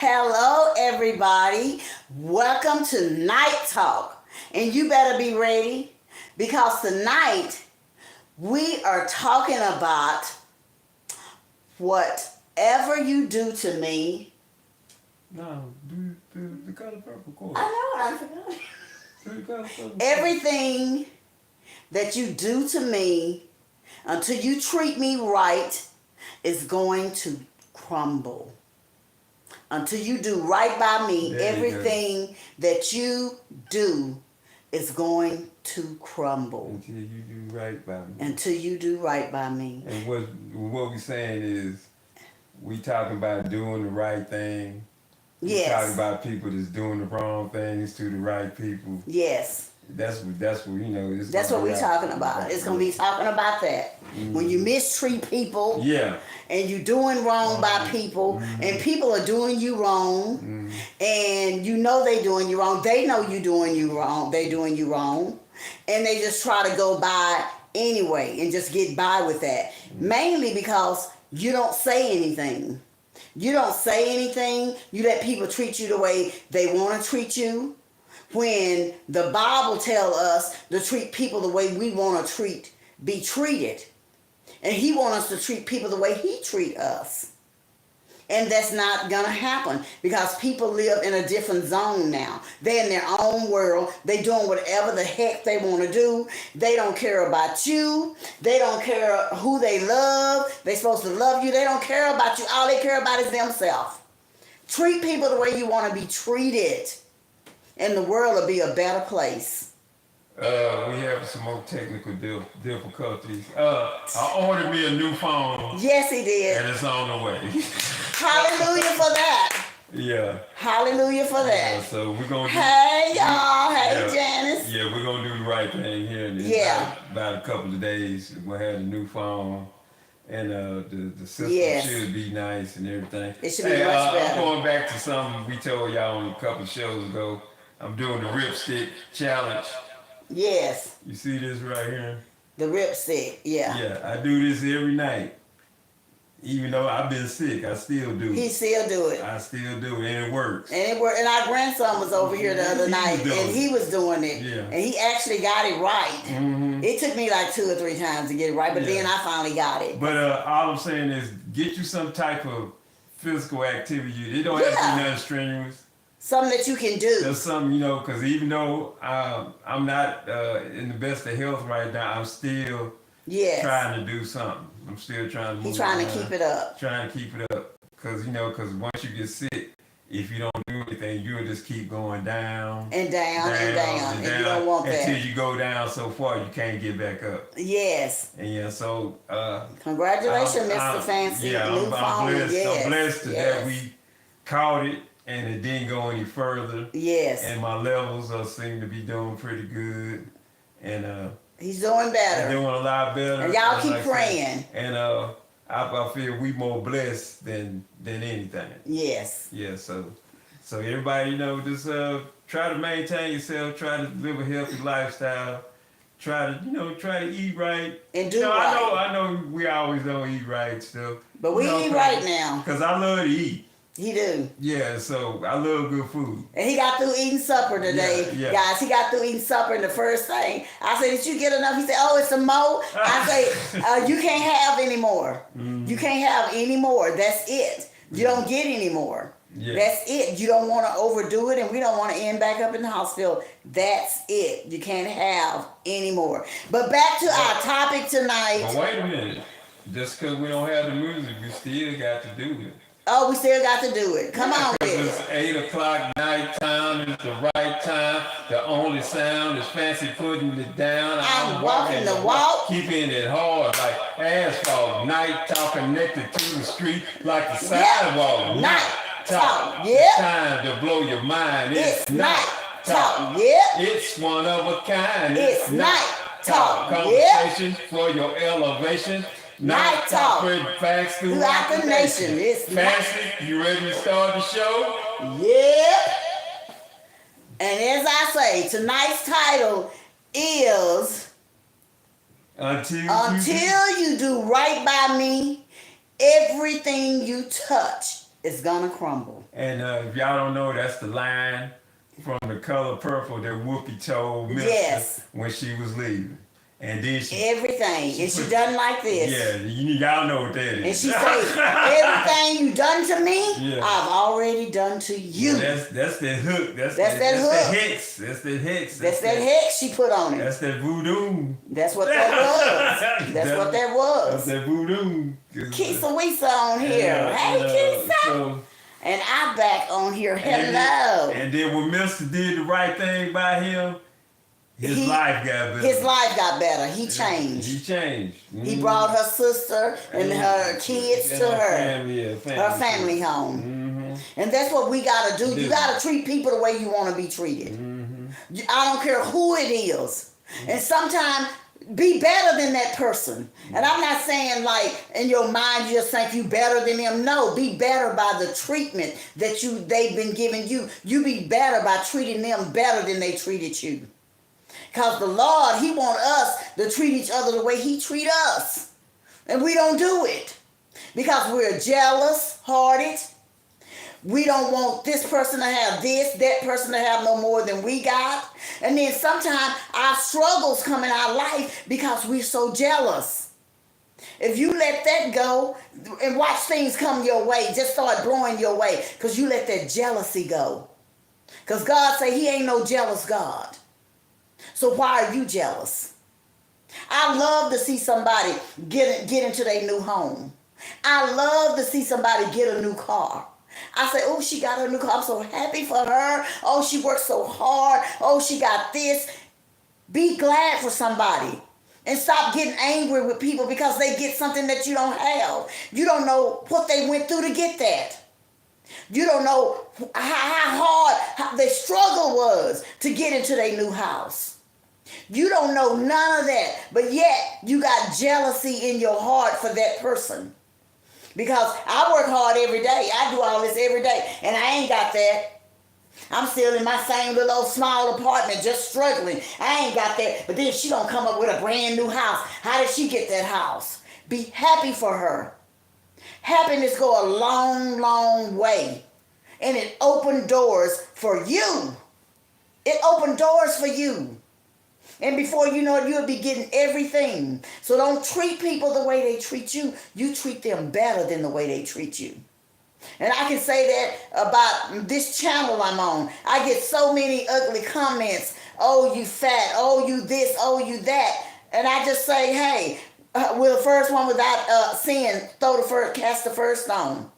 Hello, everybody. Welcome to Night Talk. And you better be ready because tonight we are talking about whatever you do to me. No, do the color purple cord. I know, I forgot. Do the color purple. Everything that you do to me until you treat me right is going to crumble. Until you do right by me, everything that you do is going to crumble. Until you do right by me. Until you do right by me. And what we saying is, we talking about doing the right thing. We talking about people that's doing the wrong things to the right people. Yes. That's what That's what we're talking about. It's gonna be talking about that. Mm-hmm. When you mistreat people. Yeah. And you're doing wrong by people, and people are doing you wrong, and you know they doing you wrong. They know you doing you wrong. They doing you wrong, and they just try to go by anyway and just get by with that. Mainly because you don't say anything. You don't say anything. You let people treat you the way they want to treat you. When the Bible tells us to treat people the way we want to be treated. And he wants us to treat people the way he treat us. And that's not going to happen because people live in a different zone now. They're in their own world. They doing whatever the heck they want to do. They don't care about you. They don't care who they love. They're supposed to love you. They don't care about you. All they care about is themselves. Treat people the way you want to be treated. And the world will be a better place. We have some more technical difficulties. I ordered me a new phone. Yes, he did. And it's on the way. Hallelujah for that. Yeah. Hallelujah for that. So we're going to Hey, y'all. Hey, Janice. Yeah, we're going to do the right thing here. In about a couple of days, we'll have a new phone. And the system should be nice and everything. It should be much better. I'm going back to something we told y'all on a couple of shows ago. I'm doing the ripstick challenge. Yes. You see this right here? The ripstick, yeah. Yeah, I do this every night. Even though I've been sick, I still do it. He still do it. I still do it, and it works. And it worked. And our grandson was over here the other night, and he was doing it. Yeah. And he actually got it right. Mm-hmm. It took me like 2 or 3 times to get it right, but then I finally got it. But all I'm saying is, get you some type of physical activity. It don't have to be nothing strenuous. Something that you can do. There's something, because even though I'm not in the best of health right now, I'm still trying to do something. I'm still trying to move. He's trying to keep it up. Trying to keep it up. Because once you get sick, if you don't do anything, you'll just keep going down. And down. And you don't want that. Until you go down so far, you can't get back up. Yes. And so... congratulations, Mr. Fancy. I'm blessed that we caught it. And it didn't go any further. Yes. And my levels seem to be doing pretty good. And he's doing better. He's doing a lot better. And y'all keep praying. And I feel we more blessed than anything. Yes. Yeah. So everybody, just try to maintain yourself. Try to live a healthy lifestyle. Try to eat right. And do right. I know we always don't eat right still. But we eat right now. Because I love to eat. He do. Yeah, so I love good food. And he got through eating supper today, guys. He got through eating supper, and the first thing I said, "Did you get enough?" He said, "Oh, it's some more." I say, "You can't have any more. You can't have any more. That's it. You don't get any more. That's it. You don't want to overdo it, and we don't want to end back up in the hospital. That's it. You can't have any more." But back to our topic tonight. But wait a minute. Just because we don't have the music, we still got to do it. Oh, we still got to do it. Come on with it. It's 8 o'clock nighttime. It's the right time. The only sound is fancy putting it down. I'm walking the walk. Keeping it hard like asphalt. Night talk connected to the street like the sidewalk. Night talk. It's time to blow your mind. It's night talk. It's one of a kind. It's night talk. Conversation for your elevation. Night talk. Facts throughout the nation. It's Fancy, you ready to start the show? Yep. And as I say, tonight's title is Until you do right by me, everything you touch is gonna crumble. And if y'all don't know, that's the line from The Color Purple that Whoopi told Mister Yes. when she was leaving. And then everything. And she done like this. Yeah, y'all know what that is. And she say, everything you done to me, Yeah. I've already done to you. That's that hook. That's that hook. That hex. That's that hex. That's that hex she put on it. That's that voodoo. That's what that was. That's what that was. That's that voodoo. Keisa Weesa on here. Hey, Keisa. And I back on here. Hello. And then when Mister did the right thing by him, his life got better. His life got better. He changed. He changed. Mm-hmm. He brought her sister and her kids to her family home. Mm-hmm. And that's what we got to do. You got to treat people the way you want to be treated. Mm-hmm. I don't care who it is. Mm-hmm. And sometimes be better than that person. And I'm not saying like in your mind you just think you better than them. No, be better by the treatment that they've been giving you. You be better by treating them better than they treated you. Because the Lord, he want us to treat each other the way he treat us. And we don't do it. Because we're jealous-hearted. We don't want this person to have this, that person to have no more than we got. And then sometimes our struggles come in our life because we're so jealous. If you let that go and watch things come your way, just start blowing your way because you let that jealousy go. Because God say he ain't no jealous God. So why are you jealous? I love to see somebody get into their new home. I love to see somebody get a new car. I say, oh, she got a new car. I'm so happy for her. Oh, she worked so hard. Oh, she got this. Be glad for somebody. And stop getting angry with people because they get something that you don't have. You don't know what they went through to get that. You don't know how hard their struggle was to get into their new house. You don't know none of that, but yet you got jealousy in your heart for that person. Because I work hard every day. I do all this every day, and I ain't got that. I'm still in my same little old small apartment, just struggling. I ain't got that. But then she gonna come up with a brand new house. How did she get that house? Be happy for her. Happiness go a long, long way. And it opened doors for you. It opened doors for you. And before you know it, you'll be getting everything. So don't treat people the way they treat you. You treat them better than the way they treat you. And I can say that about this channel I'm on. I get so many ugly comments. Oh, you fat. Oh, you this. Oh, you that. And I just say, hey, will the first one without sin cast the first stone?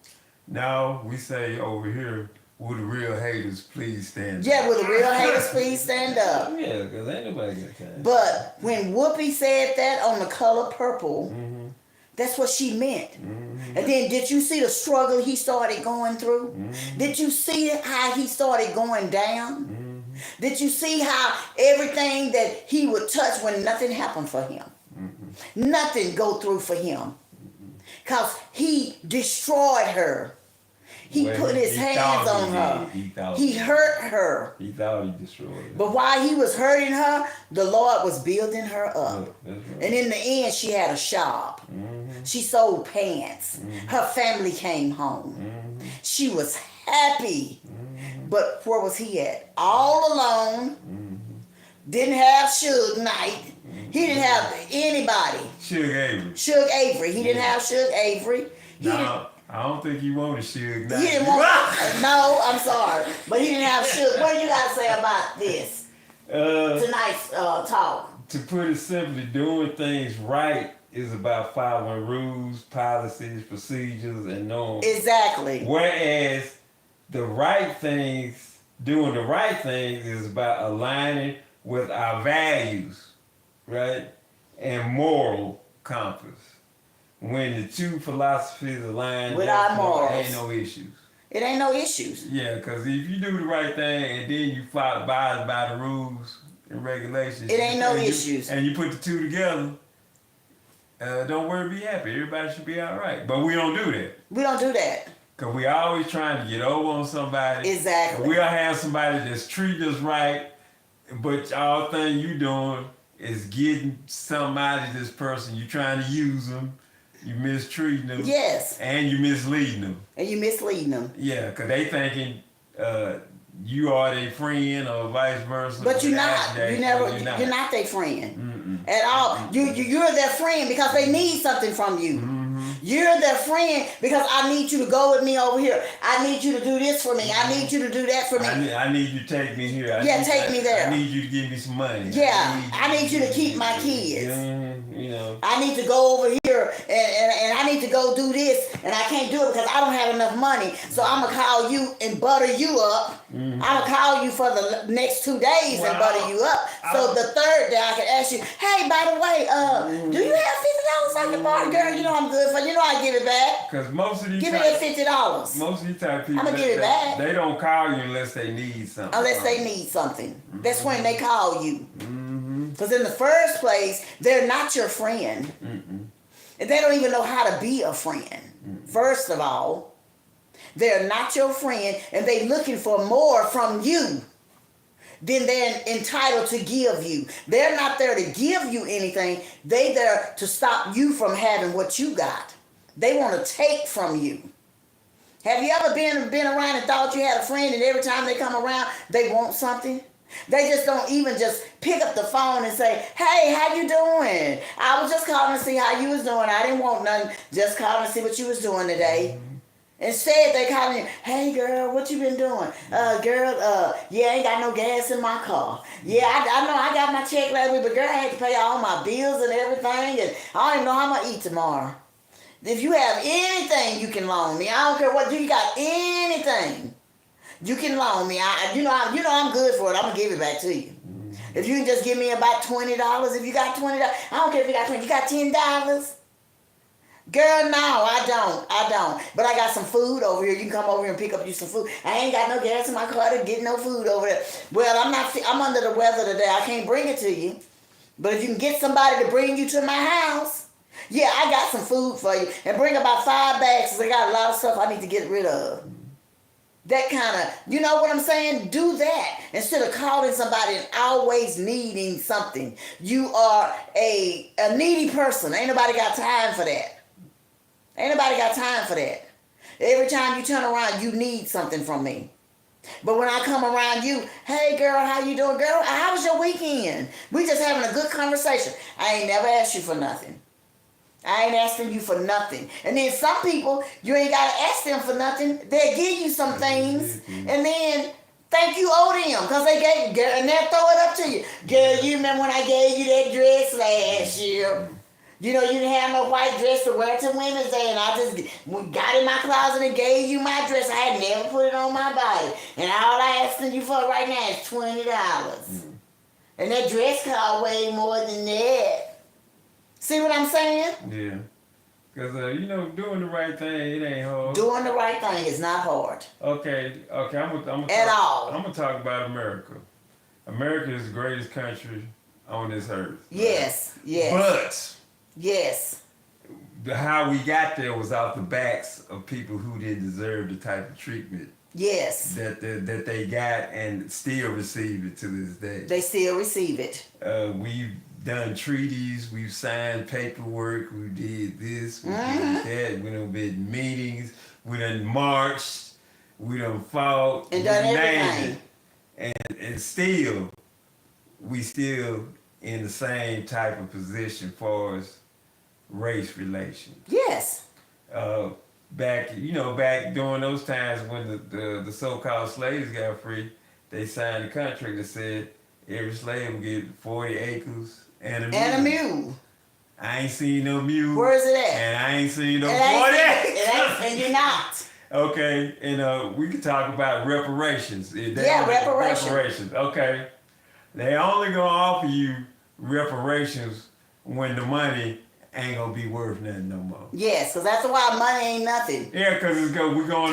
No, we say over here, will the real haters please stand up? Yeah, will the real haters please stand up? Yeah, because ain't nobody got time. But when Whoopi said that on The Color Purple, mm-hmm. That's what she meant. Mm-hmm. And then did you see the struggle he started going through? Mm-hmm. Did you see how he started going down? Mm-hmm. Did you see how everything that he would touch when nothing happened for him? Mm-hmm. Nothing go through for him. Because he destroyed her. He put his hands on her. He hurt her. He thought he destroyed her. But while he was hurting her, the Lord was building her up. That's right. And in the end, she had a shop. Mm-hmm. She sold pants. Mm-hmm. Her family came home. Mm-hmm. She was happy. Mm-hmm. But where was he at? All alone. Mm-hmm. Didn't have Suge Knight. Mm-hmm. He didn't have anybody. Suge Avery. He didn't have Suge Avery. I don't think he wanted Suge Knight. He didn't want. No, I'm sorry, but he didn't have Suge. What do you got to say about this? Tonight's talk. To put it simply, doing things right is about following rules, policies, procedures, and norms. Exactly. Whereas doing the right things is about aligning with our values, right, and moral compass. When the two philosophies align with our morals, ain't no issues. It ain't no issues. Yeah, because if you do the right thing and then you abide by the rules and regulations, it ain't no issues. And you put the two together, don't worry, be happy. Everybody should be all right. But we don't do that. We don't do that. Because we always trying to get over on somebody. Exactly. We'll have somebody that's treating us right, but all thing you doing is getting something out of this person. You trying to use them. you mistreating them. Yes. And you misleading them. And you misleading them. Yeah, because they thinking you are their friend or vice versa. But you're not. You're not their friend. At all. You're their friend because they need something from you. You're their friend because I need you to go with me over here. I need you to do this for me. I need you to do that for me. I need you to take me here. Take me there. I need you to give me some money. Yeah, I need you to keep my kids. You know. I need to go over here and I need to go do this and I can't do it because I don't have enough money. So I'm going to call you and butter you up. I'm going to call you for the next 2 days and butter you up. So the third day I can ask you, hey, by the way, do you have $50 I can borrow? Girl, you know I'm good for you. You know I give it back. Because most of these give me that $50. Most of these type of people, I'm going to give it back. They don't call you unless they need something. Unless they need something. That's when they call you. Because in the first place, they're not your friend. And they don't even know how to be a friend. First of all, they're not your friend and they're looking for more from you than they're entitled to give you. They're not there to give you anything. They're there to stop you from having what you got. They want to take from you. Have you ever been around and thought you had a friend and every time they come around, they want something? They just don't even just pick up the phone and say, hey, how you doing? I was just calling to see how you was doing. I didn't want nothing. Just calling to see what you was doing today. Instead, they calling you, hey, girl, what you been doing? Girl, yeah, I ain't got no gas in my car. Yeah, I know I got my check last week, but girl, I had to pay all my bills and everything, and I don't even know how I'm going to eat tomorrow. If you have anything you can loan me, I don't care what, you got anything, you can loan me. You know I'm good for it. I'm going to give it back to you. If you can just give me about $20, if you got $20, I don't care if you got $20, you got $10? Girl, no, I don't. But I got some food over here. You can come over here and pick up you some food. I ain't got no gas in my car to get no food over there. Well, I'm under the weather today. I can't bring it to you. But if you can get somebody to bring you to my house, yeah, I got some food for you. And bring about 5 bags because I got a lot of stuff I need to get rid of. That kind of, you know what I'm saying? Do that instead of calling somebody and always needing something. You are a needy person. Ain't nobody got time for that. Ain't nobody got time for that. Every time you turn around, you need something from me. But when I come around you, hey girl, how you doing? Girl, how was your weekend? We just having a good conversation. I ain't never asked you for nothing. I ain't asking you for nothing. And then some people, you ain't got to ask them for nothing. They'll give you some things and then think you owe them because they gave you, and they'll throw it up to you. Girl, you remember when I gave you that dress last year? You know, you didn't have no white dress to wear to Women's Day, and I just got in my closet and gave you my dress. I had never put it on my body. And all I asking you for right now is $20. And that dress cost way more than that. See what I'm saying? Yeah. Because, doing the right thing, it ain't hard. Doing the right thing is not hard. Okay, I'm going to talk about America. America is the greatest country on this earth. Yes, right? yes. But... yes. How we got there was off the backs of people who didn't deserve the type of treatment. Yes. That they got and still receive it to this day. They still receive it. We've done treaties, we've signed paperwork, we did this, we did that, we done been meetings, we done marched, we done fought, and done everything. And still, we still in the same type of position for as race relations. Yes. Back during those times when the so-called slaves got free, they signed a contract that said every slave would get 40 acres and a mule. And a mule. I ain't seen no mule. Where is it at? And I ain't seen no 40 acres. And you're not. Okay, and we could talk about reparations. Reparations. Okay. They only gonna offer you reparations when the money ain't gonna be worth nothing no more. Yes, because that's why money ain't nothing. Yeah, because we're going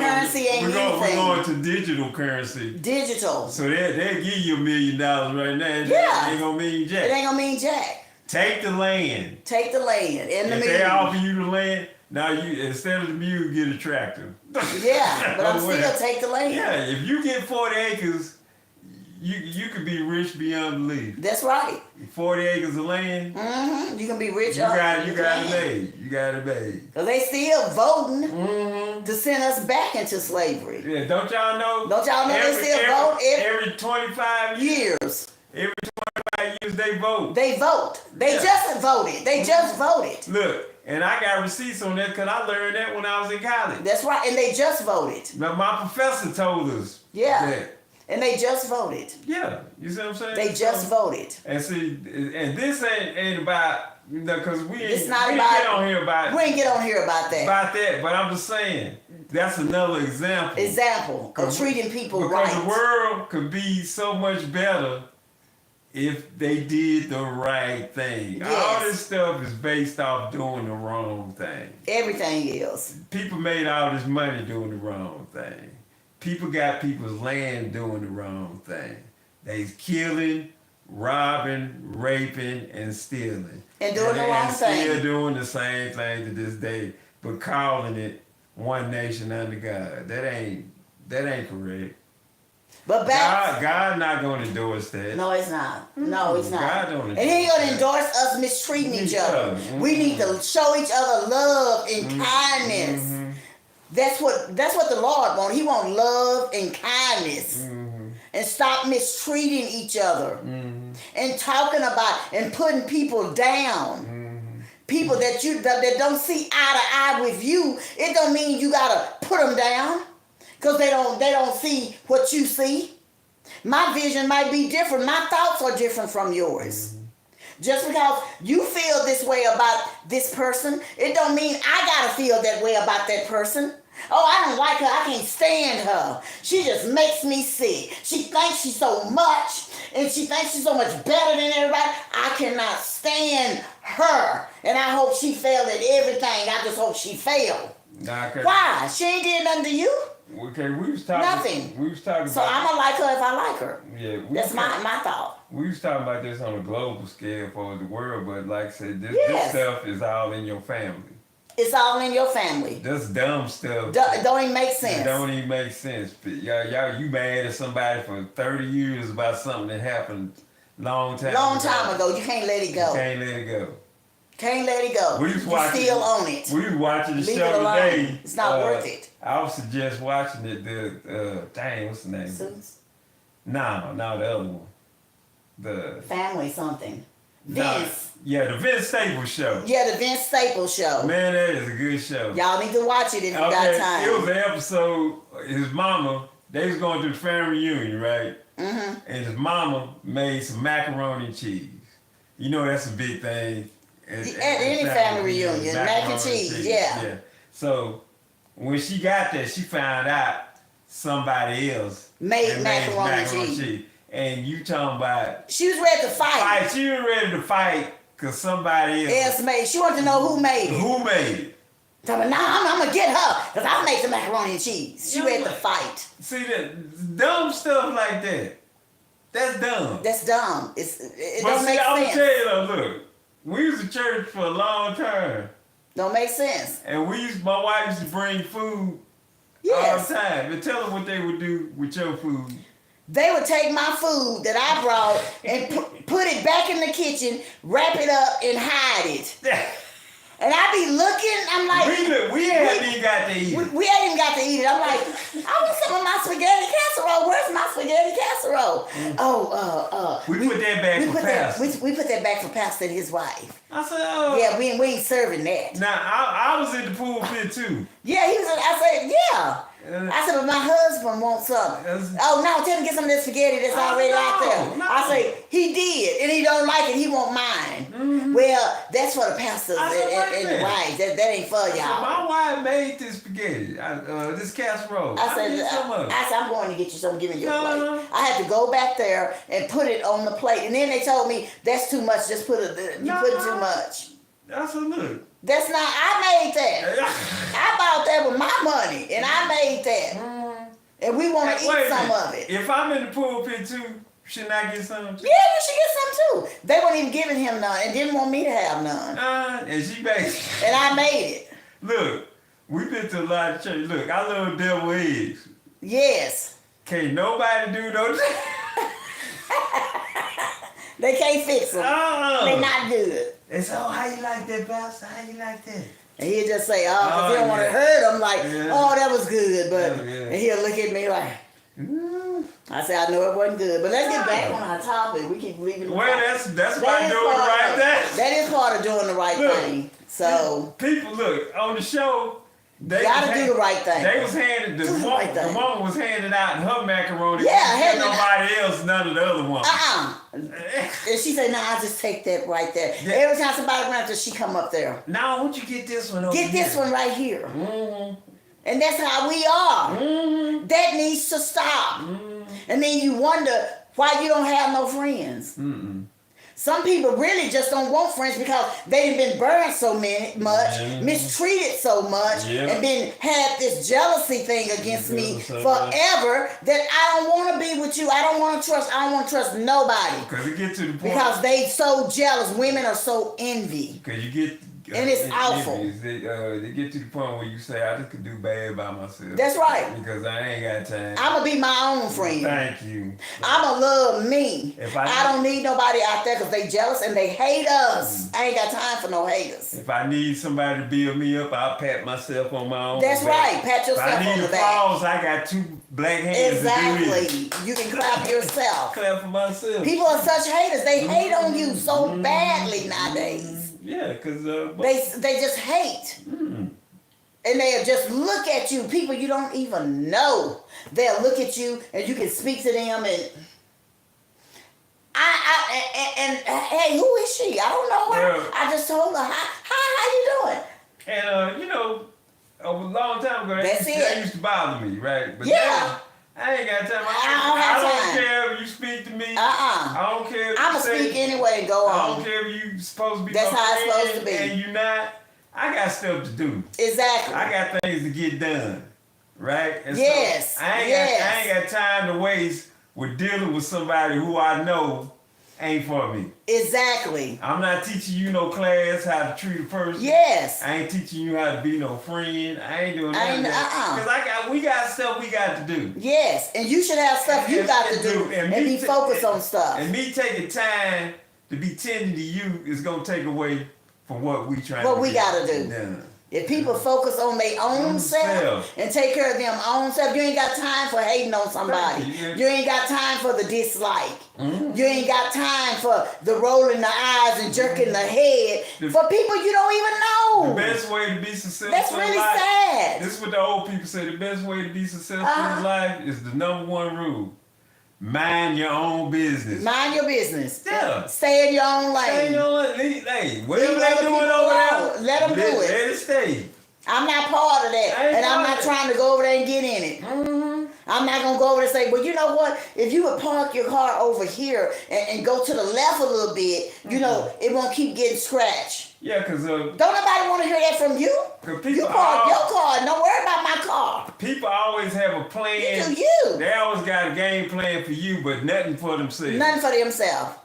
to digital currency. Digital. So they'll give you $1 million right now. Yeah. It ain't gonna mean jack. It ain't gonna mean jack. Take the land. Take the land and the mule. If they offer you the land, now you instead of the mule get a tractor. Yeah, but I'm still take the land. Yeah, if you get 40 acres, you could be rich beyond belief. That's right. 40 acres of land. You can be rich. You got it made. You got it made. Because they still voting to send us back into slavery. Yeah, don't y'all know? Don't y'all know they still vote every 25 years? Every 25 years they vote. They vote. They just voted. They just voted. Look, and I got receipts on that because I learned that when I was in college. That's right, and they just voted. Now, my professor told us. Yeah. That. And they just voted. Yeah, you see what I'm saying? They just voted. And see, and this ain't about, because we ain't get on here about. We ain't get on here about that. But I'm just saying, that's another example. Of treating people because right. Because the world could be so much better if they did the right thing. Yes. All this stuff is based off doing the wrong thing. Everything is. People made all this money doing the wrong thing. People got people's land doing the wrong thing. They's killing, robbing, raping, and stealing. And doing the wrong thing. Still doing the same thing to this day, but calling it one nation under God. That ain't correct. But God not going to endorse that. No, it's not. No, it's not. God don't endorse and He ain't going to endorse us mistreating each other. We need to show each other love and kindness. That's what the Lord wants. He wants love and kindness. And stop mistreating each other. And talking about and putting people down. People that don't see eye to eye with you, it don't mean you gotta put them down. Because they don't see what you see. My vision might be different. My thoughts are different from yours. Just because you feel this way about this person, it don't mean I gotta feel that way about that person. Oh, I don't like her. I can't stand her. She just makes me sick. She thinks she's so much, and she thinks she's so much better than everybody. I cannot stand her, and I hope she failed at everything. I just hope she failed. Why? She ain't did nothing to you. Okay, we was talking. Nothing. We was talking. So I'm gonna like her if I like her. Yeah, that's my thought. We was talking about this on a global scale for the world, but like I said, this stuff is all in your family. It's all in your family. That's dumb stuff. Don't even make sense. It don't even make sense. Y'all, you mad at somebody for 30 years about something that happened long time ago. You can't let it go. Can't let it go. You still own it. We was watching the Leave show today. It's not worth it. I would suggest watching it. What's the name? Suits? No, the other one. The Family something. Vince. The Vince Staples show. Yeah, the Vince Staples show. Man, that is a good show. Y'all need to watch it if you got time. It was an episode, his mama, they was going to the family reunion, right? And his mama made some macaroni and cheese. You know that's a big thing. At any family reunion, mac and cheese, yeah. So when she got there, she found out somebody else made macaroni and cheese. And you talking about... She was ready to fight. She was ready to fight because somebody else made. She wanted to know who made it. Who made it? I'm going to get her because I'll make the macaroni and cheese. She ready to fight. See, that dumb stuff like that. That's dumb. That's dumb. It don't make sense. I'm going to tell you though, look. We was in church for a long time. Don't make sense. And my wife used to bring food all the time and tell them what they would do with your food. They would take my food that I brought and put it back in the kitchen, wrap it up, and hide it. And I be looking, I'm like... We ain't even got to eat it. We ain't even got to eat it. I'm like, I want some of my spaghetti casserole. Where's my spaghetti casserole? We put that back for Pastor. We put that back for Pastor and his wife. I said, oh. Yeah, we ain't serving that. Now, I was in the pulpit too. Yeah, I said, yeah. I said, but my husband wants some. Oh, no, tell him to get some of that spaghetti that's already out there. No. I say, he did, and he don't like it. He want mine. Well, that's for the pastors and the wives. That ain't for y'all. My wife made this spaghetti, this casserole. I said, I'm going to get you some, give me your plate. I had to go back there and put it on the plate. And then they told me, that's too much, just put too much. That's a look. That's not, I made that. I bought that with my money, and I made that. And we want to eat some of it. If I'm in the pulpit too, shouldn't I get some? Yeah, you should get some too. They weren't even giving him none and didn't want me to have none. And she made it. And I made it. Look, we've been to a lot of church. Look, I love devil eggs. Yes. Can't nobody do no... They can't fix them. They not good. And so, how you like that, Pastor? How you like that? And he'll just say, because he don't want to hurt them. Like, that was good. But and he'll look at me like, I say, I know it wasn't good. But let's get back on our topic. We keep leaving. Well, that's about doing the right thing. That is part of doing the right thing. So people look on the show. They gotta do the right thing. They was handed the woman was handing out her macaroni. Yeah, nobody else, none of the other ones. And she said, "No, I'll just take that right there." Yeah. Every time somebody runs, she come up there. Now, won't you get this one? Get this one right here. And that's how we are. That needs to stop. And then you wonder why you don't have no friends. Some people really just don't want friends because they've been burned so much, mistreated so much, and had this jealousy thing against me forever that I don't want to be with you. I don't want to trust nobody. Because it get to the point. Because they so jealous. Women are so envy. Because you get. And it's awful. They get to the point where you say, I just could do bad by myself. That's right. Because I ain't got time. I'm going to be my own friend. Thank you. I'm going to love me. I don't need nobody out there because they jealous and they hate us. I ain't got time for no haters. If I need somebody to build me up, I'll pat myself on my own. That's right. Pat yourself on the back. If I need applause, I got 2 black hands exactly. to do it. You can clap yourself. Clap for myself. People are such haters. They hate on you so badly nowadays. Yeah, because they just hate. And they'll just look at you. People you don't even know. They'll look at you and you can speak to them and hey, who is she? I don't know her. I just told her, how you doing? And a long time ago, that used to bother me, right? But I ain't got time. I don't care if you speak to me. I don't care if I'm going to speak anyway and go on. I don't care if you supposed to be That's how it's supposed to be. And you not. I got stuff to do. Exactly. I got things to get done. Right? And yes. So I ain't got time to waste with dealing with somebody who I know ain't for me. Exactly. I'm not teaching you no class how to treat a person. Yes. I ain't teaching you how to be no friend. I ain't doing none of that. Because we got stuff we got to do. Yes. And you should have stuff you got to do and be focused on stuff. And me taking time to be tending to you is going to take away from what we trying to do. What we got to do. Yeah. If people focus on their own self and take care of them own self, you ain't got time for hating on somebody. You ain't got time for the dislike. You ain't got time for the rolling the eyes and jerking the head for people you don't even know. The best way to be successful That's really in life, sad. This is what the old people say. The best way to be successful in life is the #1 rule. Mind your own business. Mind your business. Yeah. Stay in your own lane. Stay in your own lane. Hey, whatever they doing over there, let them do it. Let it stay. I'm not part of that. And I'm not trying to go over there and get in it. I'm not going to go over there and say, well, you know what? If you would park your car over here and go to the left a little bit, you know, it won't keep getting scratched. Yeah, because... don't nobody want to hear that from you. You park your car and don't worry about my car. People always have a plan. You do you. They always got a game plan for you, but nothing for themselves. Nothing for themselves.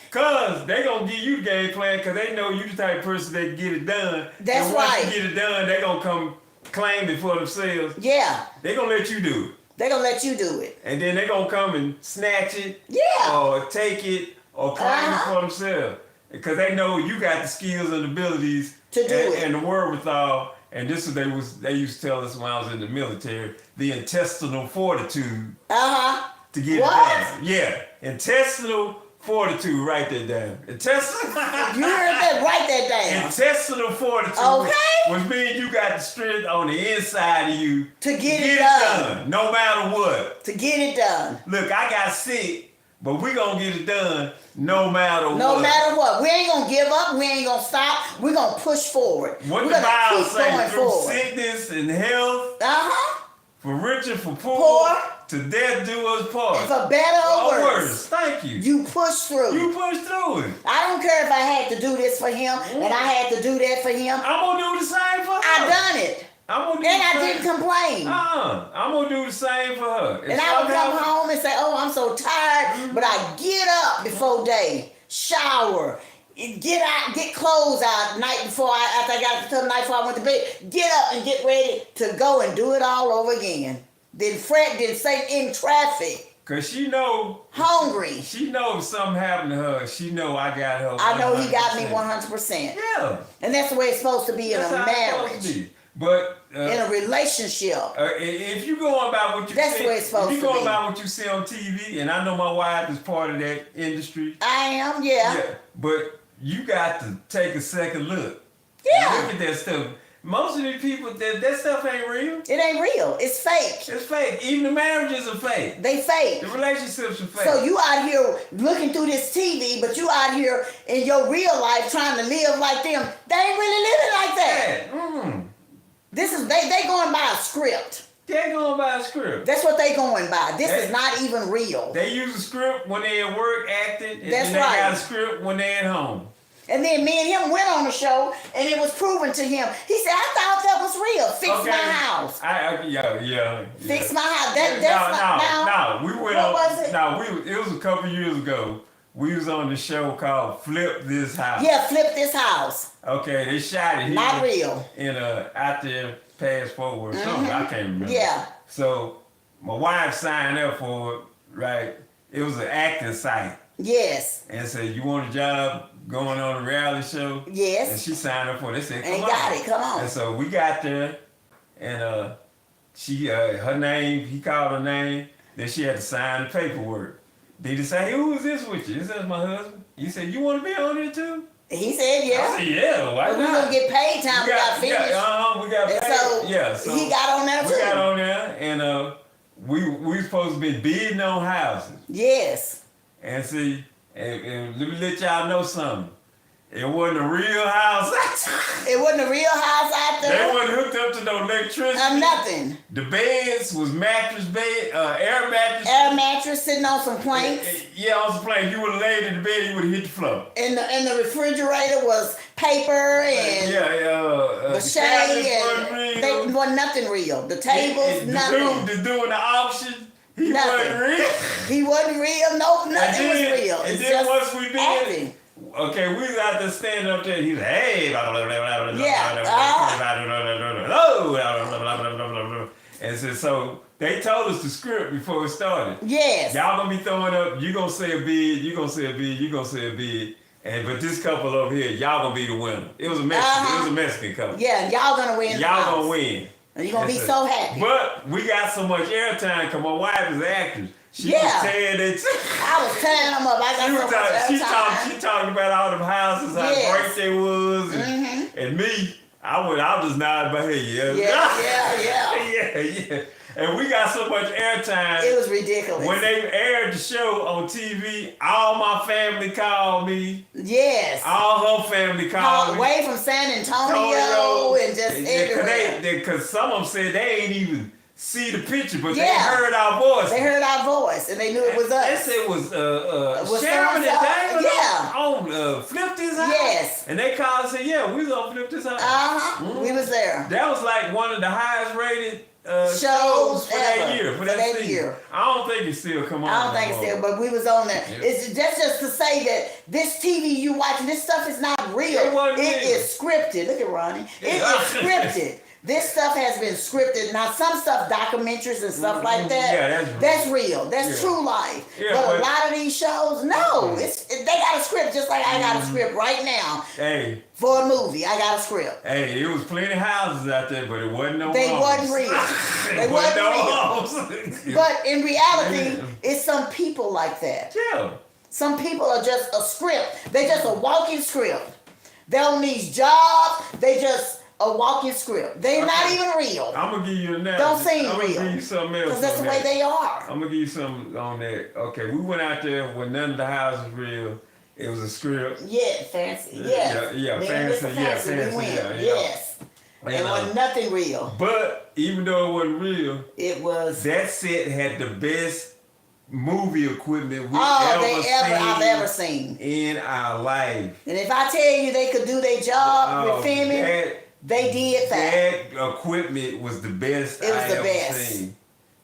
Because they going to give you the game plan because they know you the type of person that can get it done. That's and right. Once you get it done, they going to come claim it for themselves. Yeah. They going to let you do it. They going to let you do it. And then they going to come and snatch it. Yeah. Or take it or claim it for themselves. Because they know you got the skills and abilities to do it. And the wherewithal. And this is what they used to tell us when I was in the military. The intestinal fortitude. To get it done. Yeah. Intestinal fortitude, write that down. Intestinal. You heard that? Write that down. Intestinal fortitude. Okay. Which means you got the strength on the inside of you to get it done. No matter what. To get it done. Look, I got sick, but we gonna get it done no matter what. No matter what. We ain't gonna give up. We ain't gonna stop. We're gonna push forward. What We're the Bible say? Through forward. sickness and health. For rich and for poor. To death do us part. For better or worse. Thank you. You push through. You push through it. I don't care if I had to do this for him and I had to do that for him. I'm going to do the same for her. I done it. I didn't complain. I'm going to do the same for her. And I would come home and say, oh, I'm so tired. But I get up before day, shower, get out, get clothes out after I got to the night before I went to bed. Get up and get ready to go and do it all over again. Then fret, then say in traffic. Cause she know hungry. She knows something happened to her. She know I got her. I know he got me 100%. Yeah. And that's the way it's supposed to be That's in a how it's supposed marriage. to be. But In a relationship. If you go about what you That's see, the way it's supposed if you to go be. about what you see on TV, and I know my wife is part of that industry. I am, yeah. But you got to take a second look. Yeah. Look at that stuff. Most of these people, that stuff ain't real. It ain't real. It's fake. It's fake. Even the marriages are fake. They fake. The relationships are fake. So you out here looking through this TV, but you out here in your real life trying to live like them. They ain't really living like that. Yeah. This is they going by a script. They're going by a script. That's what they going by. This is not even real. They use a script when they at work acting, and That's then they right. got a script when they at home. And then me and him went on the show, and it was proven to him. He said, "I thought that was real. Fix my house. Yeah. Fix my house." That's we went what on. was it? It was a couple years ago. We was on the show called Flip This House. Yeah, flip this house. Okay, they shot it here. Not real. In out there past forward or something. I can't remember. Yeah. So my wife signed up for it. Right. It was an acting site. Yes. And said, "You want a job going on a reality show?" Yes. And she signed up for it. They said, "Come on." got it. Come on. And so we got there, and she her name. He called her name. Then she had to sign the paperwork. Then he said, "Hey, who is this with you?" This is my husband. He said, "You want to be on there too?" He said, "Yeah." I said, "Yeah, why not?" We gonna get paid time we got finished. we got paid. So he got on there too. We got on there, and we supposed to be bidding on houses. Yes. And see, and let me let y'all know something. It wasn't a real house. It wasn't a real house out there. They wasn't hooked up to no electricity. Nothing. The beds was mattress bed, air mattress. Air mattress sitting on some planks. Yeah, on some planks. You would have laid in the bed, you would have hit the floor. And the refrigerator was paper and the shade and they wasn't nothing real. The tables, nothing. The dude doing the auction. He wasn't real. He wasn't real. Nope, nothing was real. And it's then just once we did, acting. Okay, we was out there standing up there. He's like, "Hey, and so they told us the script before it started. Yes. Y'all gonna be throwing up. You gonna say a bid. You gonna say a bid. You gonna say a bid. But this couple over here, y'all gonna be the winner. It was a Mexican. It was a Mexican couple. Yeah, y'all gonna win. Y'all gonna win. And you're gonna be so happy. But we got so much airtime because my wife is an actress. She was tearing it. I was tearing them up. I got so much airtime. She talked about all them houses, how great they was, and me. I was just nodding my head. Yeah. And we got so much airtime. It was ridiculous. When they aired the show on TV, all my family called me. Yes. All her family called me. Away from San Antonio and just everywhere. Because some of them said they ain't even see the picture, but they heard our voice. They heard our voice and they knew it was us. They said it was Sharon and Daniel on Flip This House. Yes. And they called and said, "Yeah, we was on Flip This House." We was there. That was like one of the highest rated shows for that year. For that year. I don't think it still come on. I don't think it still, but we was on there. It's just to say that this TV you watching, this stuff is not real. It is scripted. Look at Ronnie. It is scripted. This stuff has been scripted. Now, some stuff, documentaries and stuff like that, that's real. That's true life. But a lot of these shows, no. They got a script just like I got a script right now. Hey. For a movie, I got a script. Hey, it was plenty of houses out there, but it wasn't no They homes. wasn't real. They wasn't real. But in reality, it's some people like that. Yeah. Some people are just a script. They just a walking script. They on these jobs, they just a walking script. They're not even real. I'm gonna give you an Don't seem real. I'm gonna give you something else. Because that's the way they are. I'm gonna give you something on that. Okay, we went out there when none of the houses was real. It was a script. Yeah, fancy. Yes. Yeah, fancy. We went. Yes. It wasn't nothing real. But even though it wasn't real, it was. That set had the best movie equipment I've ever seen in our life. And if I tell you they could do their job with filming, they did that. That equipment was the best It was the ever best. seen.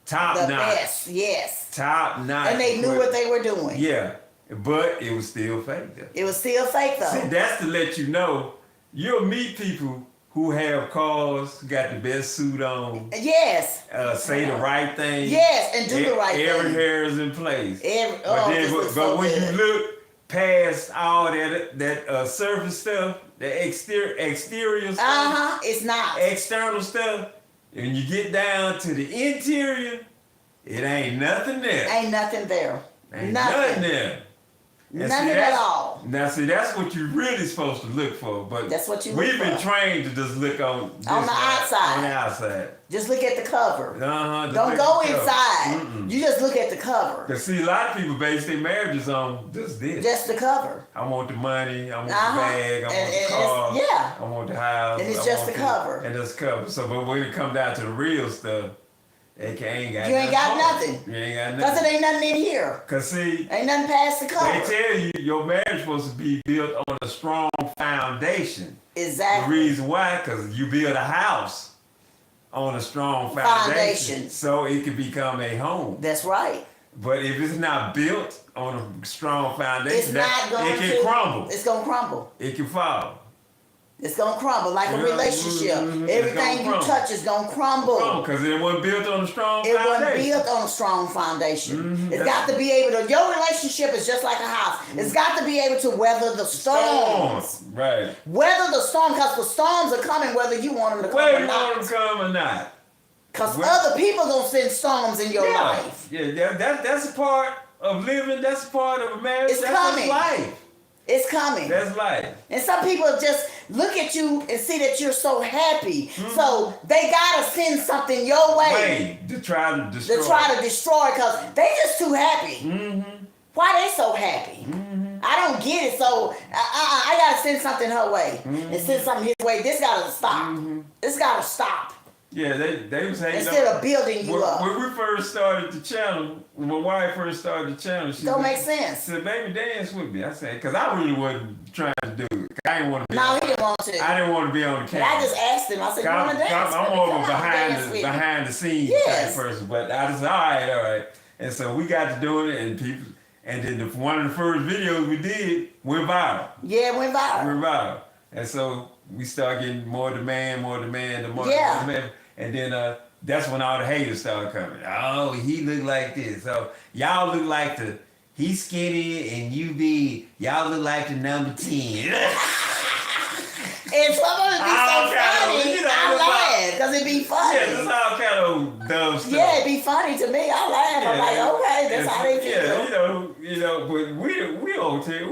Top the notch. Best, yes. Top notch. And they knew what they were doing. Yeah. But it was still fake though. It was still fake though. See, that's to let you know you'll meet people who have cars, got the best suit on, Yes. say the right thing. Yes, and do the right thing. Every hair is in place. But but when you look past all that surface stuff, the exterior stuff, it's not. External stuff, and you get down to the interior, it ain't nothing there. Ain't nothing there. Ain't nothing there. Nothing at all. Now, see, that's what you're really supposed to look for. But that's what we've been trained to just look on the outside. On the outside. Just look at the cover. Don't go inside. You just look at the cover. Because, see, a lot of people base their marriages on just this. Just the cover. I want the money. I want the bag. I want the car. Yeah. I want the house. And it's just the cover. And just the cover. So, but when it comes down to the real stuff, you ain't got nothing. You ain't got nothing. Because it ain't nothing in here. Because, see, ain't nothing past the cover. They tell you your marriage is supposed to be built on a strong foundation. Exactly. The reason why, because you build a house on a strong foundation. So it can become a home. That's right. But if it's not built on a strong foundation, it can crumble. It's going to crumble. It can fall. It's going to crumble like a relationship. Everything you touch is going to crumble. Because it wasn't built on a strong foundation. It wasn't built on a strong foundation. It's got to be able to, your relationship is just like a house. It's got to be able to weather the storms. Right. Weather the storm, because the storms are coming whether you want them to come whether or not. Whether you want them to come or not. Because other people going to send storms in your life. Yeah, that's a part of living. That's a part of a marriage. It's coming. Life. It's coming. That's life. And some people just look at you and see that you're so happy. So they got to send something your way. To try to destroy. Because they just too happy. Why they so happy? I don't get it. So I got to send something her way. And send something his way. This got to stop. This got to stop. Yeah, they was hating. Instead of building you up. When we first started the channel, when my wife first started the channel, she don't make sense. Said, "Baby, dance with me." I said, "Cause I really wasn't trying to do it. I didn't want to be." No, he didn't want to. I didn't want to be on the camera. And I just asked him. I said, "You want to dance?" I'm more of a behind the scenes type person. But I just all right. And so we got to doing it, and people, and then one of the first videos we did went viral. Yeah, it went viral. And so we started getting more demand, the more demand. And then that's when all the haters started coming. Oh, he look like this. So y'all look like he's skinny and you big. Y'all look like the number 10. And some of it be so funny, I laugh because it be funny. Yeah, that's all kind of dumb stuff. Yeah, it be funny to me. I laugh. I'm like, okay, that's how they feel. Yeah, but we don't care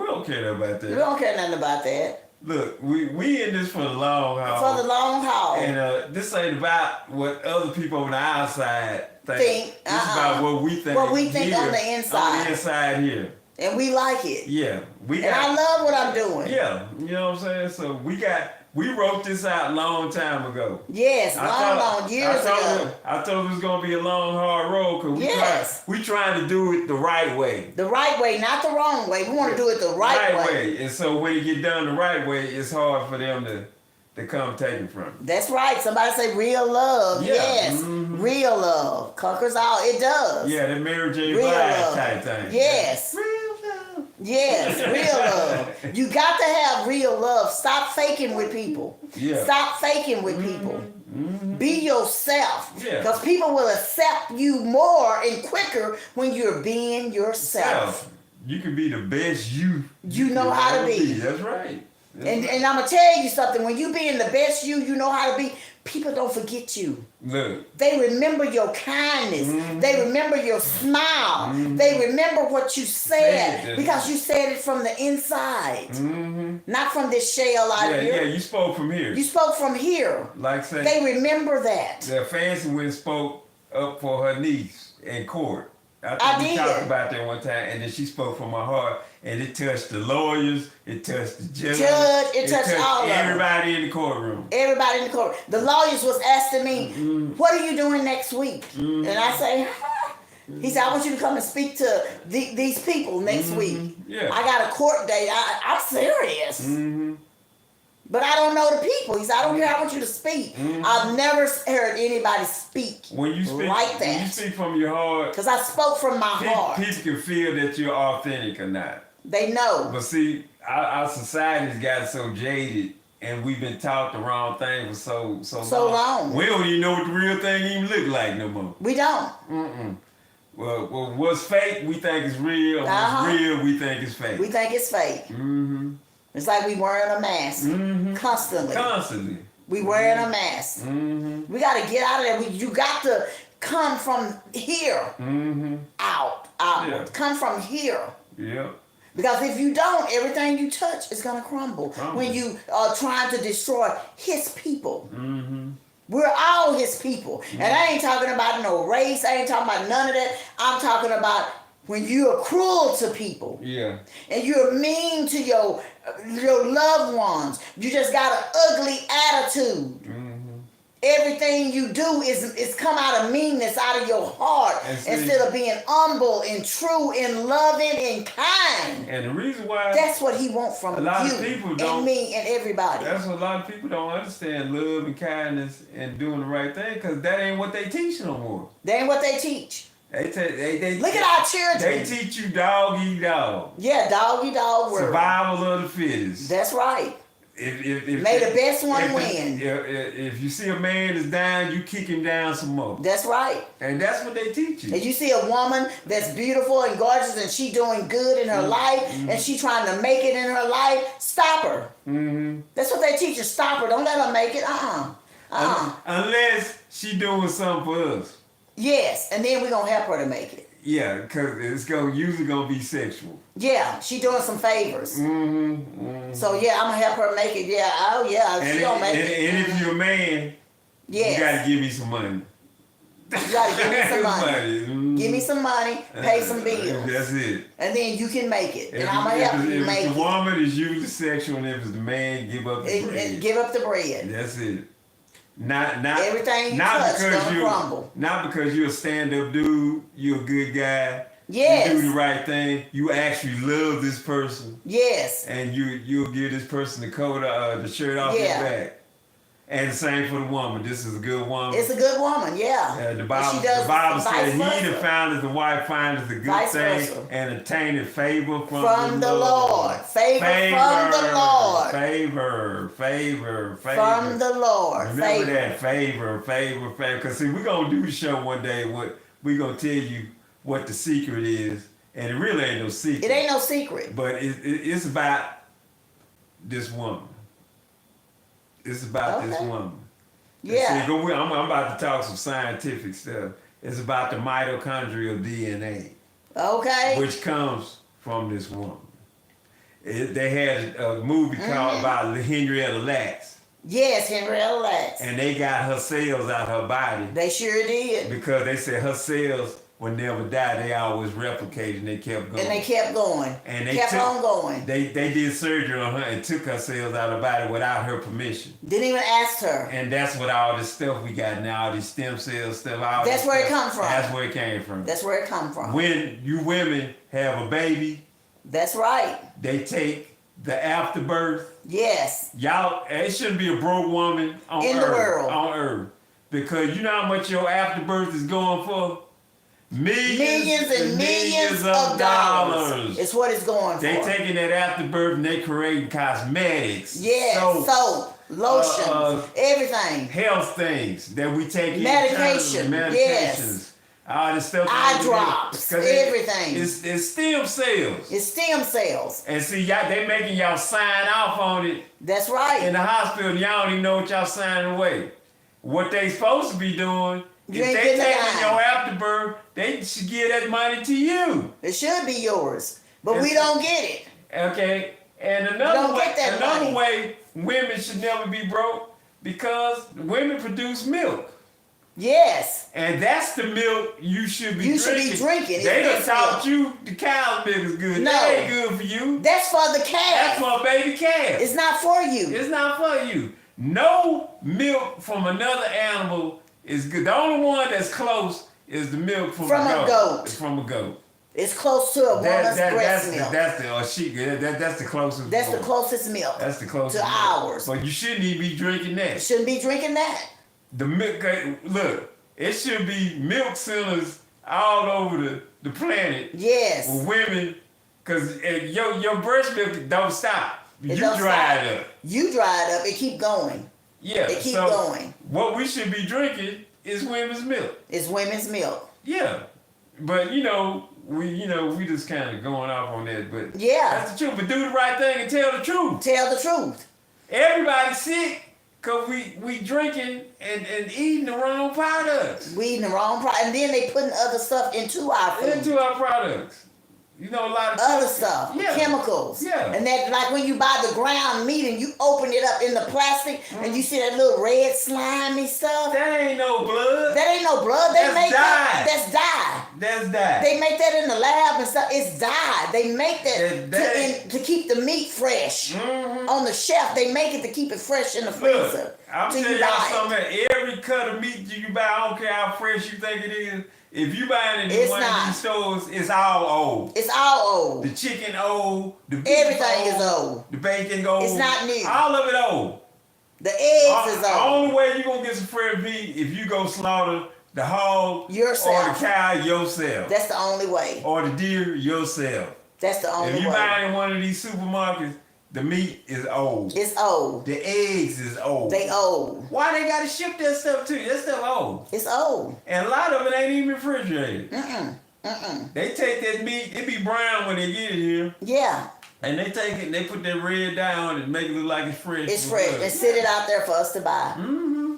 about that. We don't care nothing about that. Look, we in this for the long haul. For the long haul. And this ain't about what other people on the outside think. This is about what we think. What we think on the inside. On the inside here. And we like it. Yeah. I love what I'm doing. Yeah. You know what I'm saying? So we wrote this out a long time ago. Yes, long years ago. I told it was going to be a long, hard road because we trying to do it the right way. The right way, not the wrong way. We want to do it the right way. And so when you get done the right way, it's hard for them to come take it from you. That's right. Somebody say real love. Yeah. Yes. Real love. Conquers all. It does. Yeah, the Mary J. Blige type thing. Yes. Yes, real love. You got to have real love. Stop faking with people. Yeah. Stop faking with people. Be yourself. Because people will accept you more and quicker when you're being yourself. You can be the best you know how to be. That's right. And I'm going to tell you something. When you being the best you know how to be, people don't forget you. Look. They remember your kindness. They remember your smile. They remember what you said because you said it from the inside. Not from this shell out here. Yeah, you spoke from here. You spoke from here. Like say, they remember that. The Fancy Wind spoke up for her niece in court. I think we talked about that one time, and then she spoke from her heart, and it touched the lawyers, it touched the judge, it touched all of them. Everybody in the courtroom. Everybody in the courtroom. The lawyers was asking me, what are you doing next week? And I say, he said, I want you to come and speak to these people next week. Yeah. I got a court date. I'm serious. But I don't know the people. He said, I don't care. I want you to speak. I've never heard anybody speak like that. When you speak from your heart. Because I spoke from my heart. People can feel that you're authentic or not. They know. But see, our society's got so jaded and we've been taught the wrong thing for so So long. We don't even know what the real thing even look like no more. We don't. Well, what's fake we think is real. What's real we think is fake. We think it's fake. It's like we wearing a mask constantly. Constantly. We wearing a mask. We got to get out of there. You got to come from here out. Yeah. Come from here. Yeah. Because if you don't, everything you touch is going to crumble. When you are trying to destroy his people. We're all his people. And I ain't talking about no race. I ain't talking about none of that. I'm talking about when you are cruel to people. Yeah. And you're mean to your loved ones. You just got an ugly attitude. Everything you do is come out of meanness, out of your heart, instead of being humble and true and loving and kind. And the reason why that's what he wants from a lot you of people don't, and me and everybody. That's what a lot of people don't understand, love and kindness and doing the right thing, because that ain't what they teach no more. That ain't what they teach. They look at our children. They teach you dog eat dog. Yeah, dog eat dog word. Survival of the fittest. That's right. If May the best one win. If you see a man is down, you kick him down some more. That's right. And that's what they teach you. And you see a woman that's beautiful and gorgeous and she doing good in her life and she trying to make it in her life, stop her. That's what they teach you. Stop her. Don't let her make it. Unless she doing something for us. Yes, and then we're going to help her to make it. Yeah, because it's usually going to be sexual. Yeah, she doing some favors. So, yeah, I'm going to help her make it. Yeah, oh, yeah, she going to make it. And if you're a man, you got to give me some money. You got to give me some money. Give me some money, pay some bills. That's it. And then you can make it. And I'm going to help you make it. If the woman is usually sexual and if it's the man, give up the bread. And give up the bread. That's it. Not everything you touch gonna crumble. Not because you're a stand-up dude, you're a good guy. Yes. You do the right thing. You actually love this person. Yes. And you'll give this person the coat, the shirt off his back. And the same for the woman. This is a good woman. It's a good woman, yeah. The Bible says he that findeth the wife findeth a good thing and attaineth favor from the Lord. Favor from the Lord. Favor. From the Lord. Remember that. Favor. Because see, we're going to do the show one day. We're going to tell you what the secret is. And it really ain't no secret. It ain't no secret. But it's about this woman. It's about this woman. Yeah. See, I'm about to talk some scientific stuff. It's about the mitochondrial DNA. Okay. Which comes from this woman. They had a movie called about Henrietta Lacks. Yes, Henrietta Lacks. And they got her cells out her body. They sure did. Because they said her cells would never die. They always replicated and they kept going. And they kept going. And they kept on going. They did surgery on her and took her cells out of her body without her permission. Didn't even ask her. And that's what all this stuff we got now, all these stem cells stuff. That's where it come from. That's where it came from. That's where it come from. When you women have a baby. That's right. They take the afterbirth. Yes. Y'all, it shouldn't be a broke woman on Earth. On Earth. Because you know how much your afterbirth is going for? Millions and millions of dollars. It's what it's going for. They taking that afterbirth and they creating cosmetics. Yeah, soap, lotion, everything. Health things that we take. Medication. Yes. All this stuff. Eye drops. Everything. It's stem cells. It's stem cells. And see, y'all, they making y'all sign off on it. That's right. In the hospital, y'all don't even know what y'all signing away. What they supposed to be doing. If they taking your afterbirth, they should give that money to you. It should be yours, but we don't get it. Okay, and another way, women should never be broke because women produce milk. Yes. And that's the milk you should be drinking. You should be drinking. They done taught you the cow's milk is good. No. That ain't good for you. That's for the calf. That's for a baby calf. It's not for you. It's not for you. No milk from another animal is good. The only one that's close is the milk from a goat. It's from a goat. It's close to a woman's breast milk. That's the closest. That's the closest milk. That's the closest to ours. But you shouldn't even be drinking that. Shouldn't be drinking that. The milk. Look, it should be milk centers all over the planet. Yes. With women, because your breast milk don't stop. You dry it up. You dry it up. It keep going. Yeah. It keep going. What we should be drinking is women's milk. It's women's milk. Yeah. But we just kind of going off on that. But yeah, that's the truth. But do the right thing and tell the truth. Tell the truth. Everybody's sick because we drinking and eating the wrong products. We eating the wrong product, and then they putting other stuff into our food. Into our products. A lot of other stuff, chemicals. Yeah. And that, like when you buy the ground meat and you open it up in the plastic and you see that little red slimy stuff. That ain't no blood. That ain't no blood. They make dye. That's dye. That's dye. They make that in the lab and stuff. It's dye. They make that to keep the meat fresh on the shelf. They make it to keep it fresh in the freezer. I'm telling y'all something. Every cut of meat you buy, I don't care how fresh you think it is. If you buying it in one of these stores, it's all old. It's all old. The chicken old. The beef everything is old. The bacon old. It's not new. All of it old. The eggs is old. The only way you gonna get some fresh meat if you go slaughter the hog yourself. Or the cow yourself. That's the only way. Or the deer yourself. That's the only way. If you buying in one of these supermarkets, the meat is old. It's old. The eggs is old. They old. Why they gotta ship that stuff to you? That stuff old. It's old. And a lot of it ain't even refrigerated. Mm-mm. They take that meat, it be brown when they get it here. Yeah. And they take it and they put that red dye on it and make it look like it's fresh. It's fresh. And sit it out there for us to buy.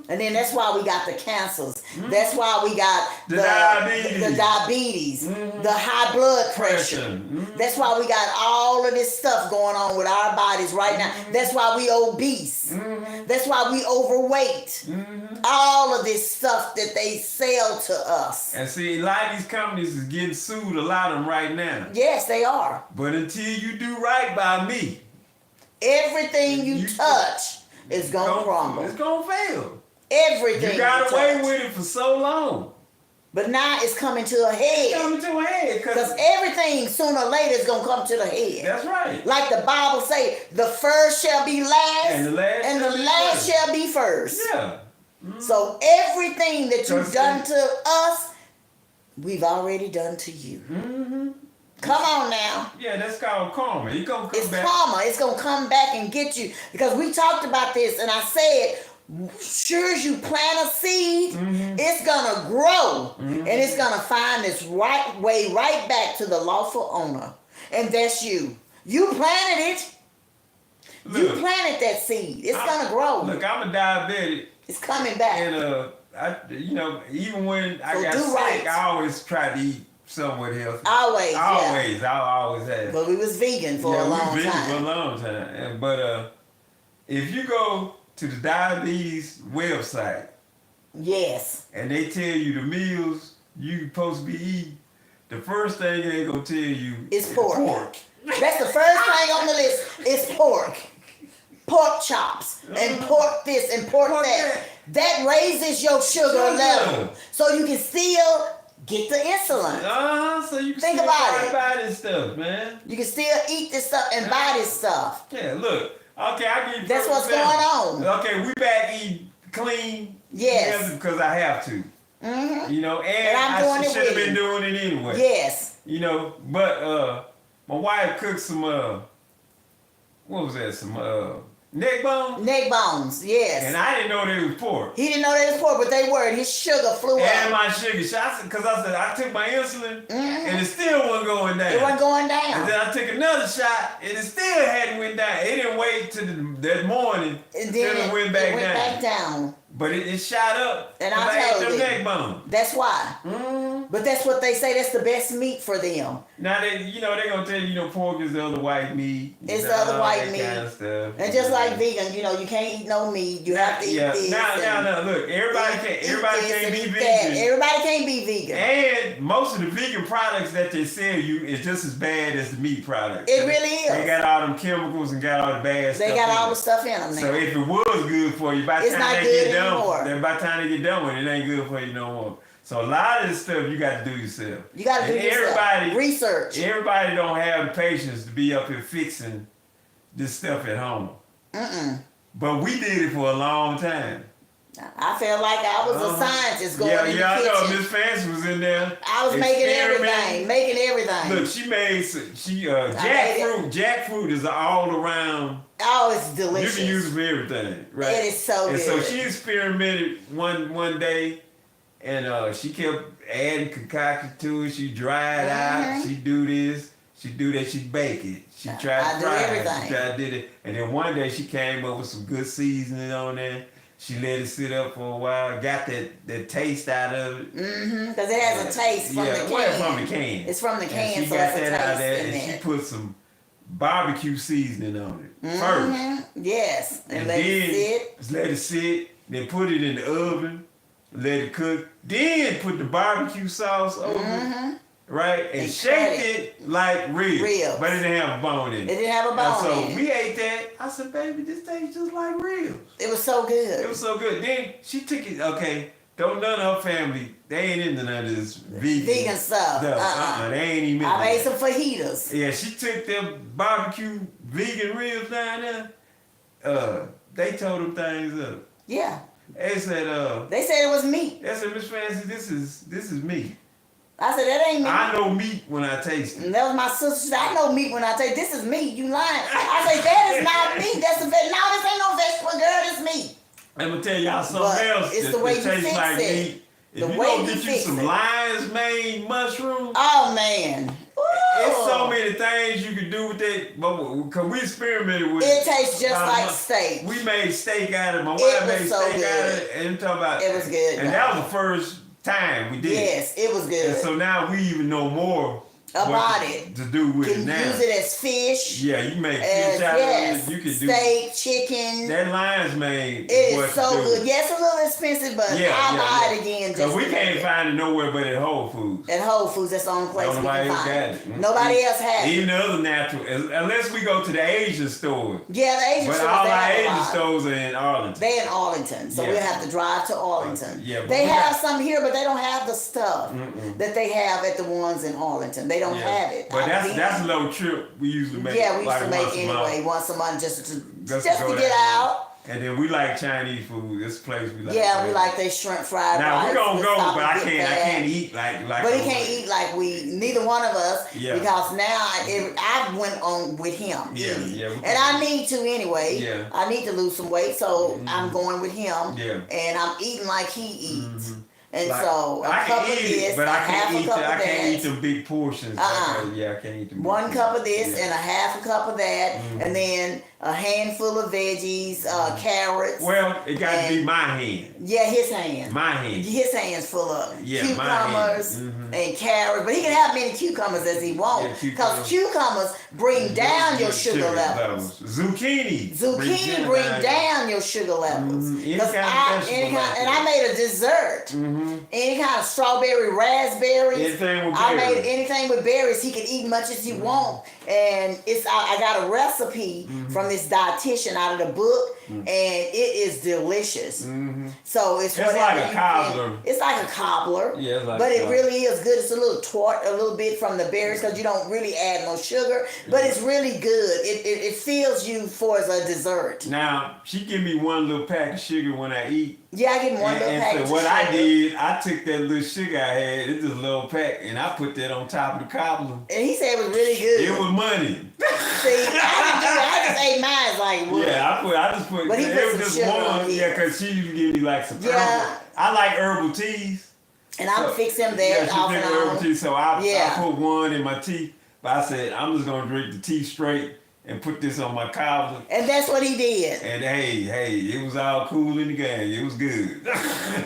And then that's why we got the cancers. That's why we got the diabetes, the high blood pressure. That's why we got all of this stuff going on with our bodies right now. That's why we obese. That's why we overweight. All of this stuff that they sell to us. And see, a lot of these companies is getting sued, a lot of them right now. Yes, they are. But until you do right by me, everything you touch is going to crumble. It's going to fail. Everything you got away with it for so long. But now it's coming to a head. It's coming to a head. Because everything sooner or later is going to come to the head. That's right. Like the Bible say, the first shall be last. And the last shall be first. Yeah. So everything that you've done to us, we've already done to you. Come on now. Yeah, that's called karma. It's going to come back. It's karma. It's going to come back and get you. Because we talked about this and I said, sure as you plant a seed, it's gonna grow and it's gonna find its right way right back to the lawful owner, and that's you. You planted it. Look, you planted that seed. It's gonna grow. Look, I'm a diabetic. It's coming back. And even when I got sick, I always try to eat somewhat healthy. Always. I always have. But we was vegan for a long time. For a long time. But if you go to the diabetes website. Yes. And they tell you the meals you supposed to be eating. The first thing they gonna tell you is pork. That's the first thing on the list. Is pork. Pork chops and pork this and pork that. That raises your sugar level, so you can still get the insulin. So you can think still about buy this stuff, man. You can still eat this stuff and buy this stuff. Yeah, look. Okay, I give you. That's what's going on. Okay, we back eating clean. Yes. Because I have to. And I'm I should have been doing it anyway. Yes. But my wife cooked some what was that? Some neck bones. Neck bones, yes. And I didn't know they was pork. He didn't know they was pork, but they were. His sugar flew up. And my sugar, because I took my insulin, and it still wasn't going down. It wasn't going down. And then I took another shot, and it still hadn't went down. It didn't wait till that morning until it went back down. But it shot up. And I told you, neck bone. That's why. But that's what they say. That's the best meat for them. Now they're gonna tell you, pork is the other white meat. It's the other white meat. Kind of stuff. And just like vegan, you can't eat no meat. You have to eat this. Now, look, everybody can't be vegan. Everybody can't be vegan. And most of the vegan products that they sell you is just as bad as the meat products. It really is. They got all them chemicals and got all the bad stuff. They got all the stuff in them now. So if it was good for you, by the time they get done with it, it ain't good for you no more. So a lot of this stuff you got to do yourself. You got to do yourself. Research. Everybody don't have the patience to be up here fixing this stuff at home. But we did it for a long time. I felt like I was a scientist going in the I know. kitchen. Miss Fancy was in there. I was making everything. Look, she made jackfruit is all around. Oh, it's delicious. You can use it for everything, right? It is so and good. So she experimented one day, and she kept adding concoction to it. She dried out. She do this. She do that. She bake it. She tried to fry it. She tried to do it. And then one day she came up with some good seasoning on there. She let it sit up for a while, got that taste out of it. Because it has a taste from the can. Well, from the can. It's from the can, she so got it's that a out taste there, in and there. she put some barbecue seasoning on it first. Yes, and let it sit. Then put it in the oven, let it cook. Then put the barbecue sauce over it. Right? And shaped it like ribs. But it didn't have a bone in it. It didn't have a bone in it. So we ate that. I said, baby, this tastes just like ribs. It was so good. It was so good. Then she took it, don't none of her family, they ain't into none of this vegan stuff. They ain't even into I made some fajitas. Yeah, she took them barbecue vegan ribs down there. They tore them things up. Yeah. They said it was meat. They said, Miss Fancy, this is meat. I said, that ain't meat. I know meat when I taste it. And that was my sister. She said, I know meat when I taste it. This is meat. You lying. I said, that is not meat. That's a vegetable. No, this ain't no vegetable, girl. This meat. I'm going to tell y'all something else it's the way you tastes fix like it. meat. If you go get you some lion's mane mushrooms. Oh, man. There's so many things you can do with it. Because we experimented with it. It tastes just like steak. We made steak out of it. My wife made steak out of it. And talking about it was good. And that was the first time we did. Yes, it was good. And so now we even know more about it. To do with it now. You can use it as fish. Yeah, you make fish out of it. You can steak, chicken. That lion's mane. It is so good. Yeah, it's a little expensive, but I'll buy it again. Because we can't find it nowhere but at Whole Foods. At Whole Foods, that's the only place we can find it. Nobody else has it. Even the other natural, unless we go to the Asian store. Yeah, the Asian stores. But all our Asian stores are in Arlington. They're in Arlington, so we'll have to drive to Arlington. They have some here, but they don't have the stuff that they have at the ones in Arlington. They don't have it. But that's a little trip we usually make. Yeah, we used to make anyway, once a month, just to get out. And then we like Chinese food. This place we like. Yeah, we like their shrimp fried rice. Now we gonna go, but I can't eat like. But he can't eat like neither one of us. Yeah. Because now I went on with him. Yeah. And I need to anyway. Yeah. I need to lose some weight, so I'm going with him. Yeah. And I'm eating like he eats. And like, so a cup of this, but I half a cup of that. I can't eat them big portions. Yeah, I can't eat them. One cup of this and a half a cup of that, and then a handful of veggies, carrots. Well, it got to be my hand. Yeah, his hand. My hand. His hand's full of cucumbers and carrots, but he can have many cucumbers as he wants, because cucumbers bring down your sugar levels. Zucchini bring down your sugar levels. And I made a dessert. Any kind of strawberry, raspberries. I made anything with berries. He can eat much as he wants. And I got a recipe from this dietitian out of the book, and it is delicious. So it's like a cobbler. It's like a cobbler. Yeah, but it really is good. It's a little tart, a little bit from the berries, because you don't really add no sugar. But it's really good. It fills you for as a dessert. Now she give me one little pack of sugar when I eat. Yeah, I give him one little pack of sugar. So what I did, I took that little sugar I had, it's just a little pack, and I put that on top of the cobbler. And he said it was really good. It was money. See, I just ate mine like what? Yeah, I just put. But he put some just sugar one. on Yeah, because she usually give me like some herbal. I like herbal teas. And I'm fixing them that off and on. Herbal tea, so I put one in my tea. But I said I'm just gonna drink the tea straight and put this on my cobbler. And that's what he did. And hey, it was all cool in the game. It was good.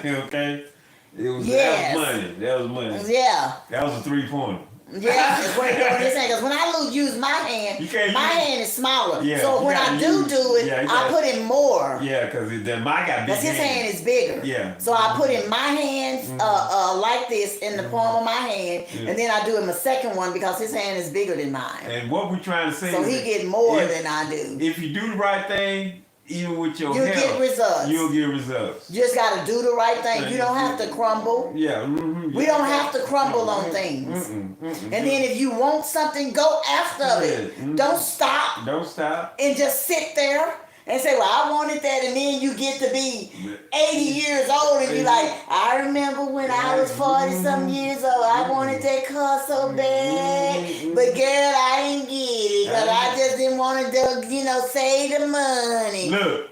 Okay. That was money. Yeah. That was a 3-pointer. Yeah, it's what he doing his hand. Because when I use my hand, hand is smaller. Yeah, so when I do it, I put in more. Yeah, because then mine got big. Because his hand is bigger. Yeah. So I put in my hands like this in the palm of my hand, and then I do him a second one because his hand is bigger than mine. And what we're trying to say is he get more than I do. If you do the right thing, even with your health, get results. You'll get results. You just got to do the right thing. You don't have to crumble. Yeah. We don't have to crumble on things. And then if you want something, go after it. Don't stop. Don't stop. And just sit there. and say, well, I wanted that, and then you get to be 80 years old and you're like, I remember when I was 40-some years old, I wanted that car so bad, but girl, I didn't get it because I just didn't want to, save the money. Look.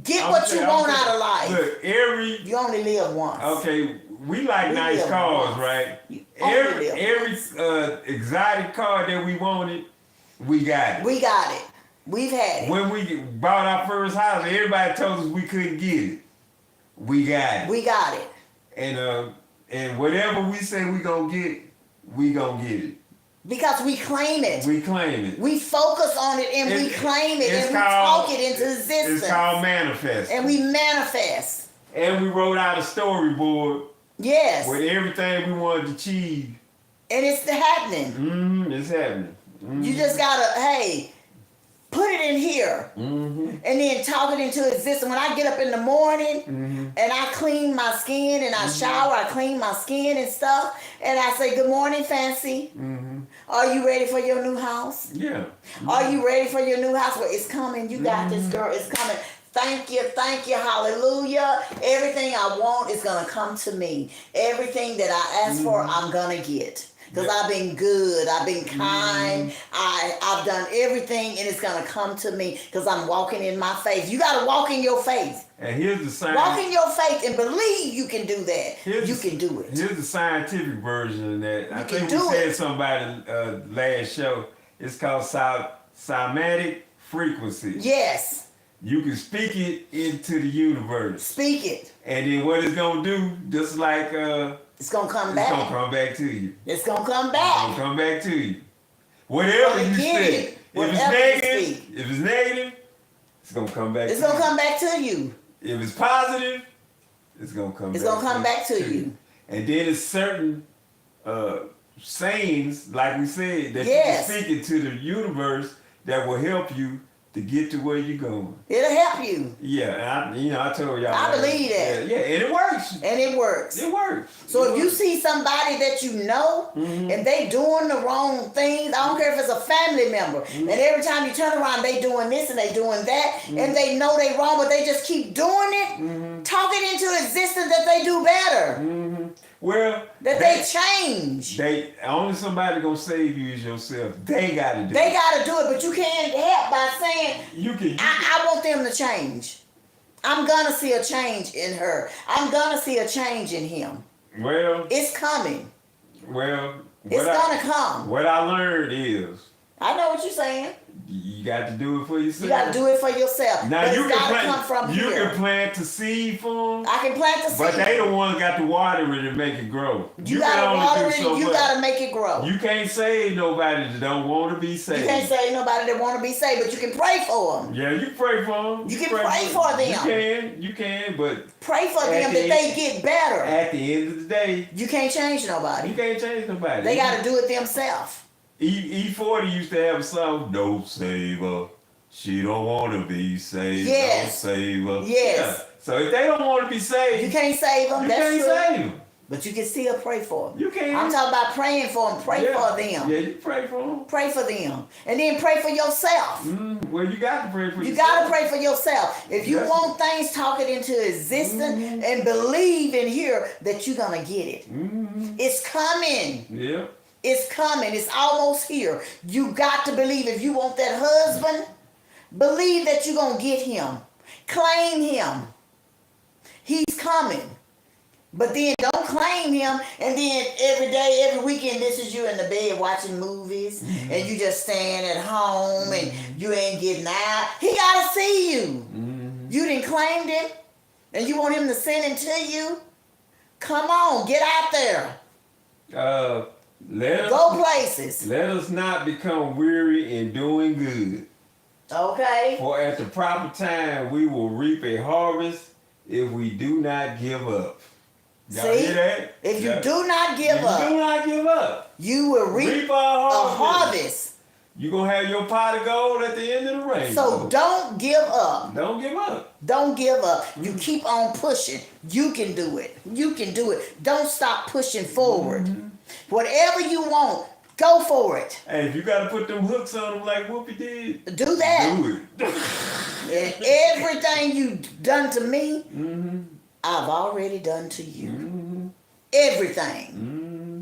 Get what you want out of life. Look, you only live once. Okay, we like nice cars, once. Right? Every exotic car that we wanted, we got it. We got it. We've had it. When we bought our first house, everybody told us we couldn't get it. We got it. We got it. And whatever we say we gonna get, we gonna get it. Because we claim it. We claim it. We focus on it and we claim it and we talk it into existence. It's called manifest. And we manifest. And we wrote out a storyboard. Yes. With everything we wanted to achieve. And it's happening. Mm-hmm. It's happening. Mm-hmm. You just gotta, put it in here. Mm-hmm. And then talk it into existence. When I get up in the morning and I clean my skin and I shower, I clean my skin and stuff. And I say, good morning, Fancy. Mm-hmm. Are you ready for your new house? Yeah. Mm-hmm. Are you ready for your new house? Well, it's coming. You got this, girl. It's coming. Thank you, hallelujah. Everything I want is going to come to me. Everything that I ask for, I'm going to get. Because I've been good, I've been kind, I've done everything, and it's going to come to me because I'm walking in my faith. You got to walk in your faith. And here's the sign. Walk in your faith and believe you can do that. You can do it. Here's the scientific version of that. I think we said somebody last show. It's called somatic frequency. Yes. You can speak it into the universe. Speak it. And then what it's going to do, just like... it's going to come back. It's going to come back to you. It's going to come back. It's going to come back to you. Whatever you say. If it's negative, it's going to come back to you. It's going to come back to you. If it's positive, it's going to come back to you. It's going to come back to you. And then it's certain sayings, like we said, that you can speak into the universe that will help you to get to where you're going. It'll help you. Yeah, I told y'all. I believe that. Yeah, and it works. And it works. It works. So if you see somebody that you know, and they doing the wrong things, I don't care if it's a family member, and every time you turn around, they doing this and they doing that, and they know they wrong, but they just keep doing it, talk it into existence that they do better. Well, that they change. Only somebody gonna save you is yourself. They gotta do it. They gotta do it, but you can't help by saying, I want them to change. I'm gonna see a change in her. I'm gonna see a change in him. Well, it's coming. Well, it's gonna come. What I learned is, I know what you're saying. You got to do it for yourself. You got to do it for yourself. Now but you it's can got to come from you here. can plant the seed for them. I can plant the seed. But they the one got to water it and make it grow. You got to water it and you got to make it grow. You can't save nobody that don't want to be saved. You can't save nobody that want to be saved, but you can pray for them. Yeah, you pray for them. You can pray for them. You can, but pray for them that they get better. At the end of the day, you can't change nobody. You can't change nobody. They got to do it themselves. E40 used to have a song, "Don't save her. She don't want to be saved. Yes. Don't save her." Yes. Yeah. So if they don't want to be saved, you can't save them. You That's can't true. save them. But you can still pray for them. You can. I'm talking about praying for them. Pray for them. Yeah, you pray for them. Pray for them. And then pray for yourself. Well, you got to pray for yourself. You got to pray for yourself. If you want things, talk it into existence and believe in here that you're going to get it. It's coming. Yeah. It's coming. It's almost here. You got to believe. If you want that husband, believe that you're going to get him. Claim him. He's coming. But then don't claim him, and then every day, every weekend, this is you in the bed watching movies, and you just staying at home, and you ain't getting out. He got to see you. You didn't claim him, and you want him to send him to you? Come on, get out there. Go places. Let us not become weary in doing good. Okay. For at the proper time, we will reap a harvest if we do not give up. Y'all hear that? If you do not give up, you will reap a harvest. You're going to have your pot of gold at the end of the rainbow. So don't give up. Don't give up. Don't give up. You keep on pushing. You can do it. You can do it. Don't stop pushing forward. Whatever you want, Go for it. Hey, if you got to put them hooks on them like Whoopi did, Do that. do it. And everything you done to me, Mm-hmm. I've already done to you. Mm-hmm. Everything. Mm-hmm.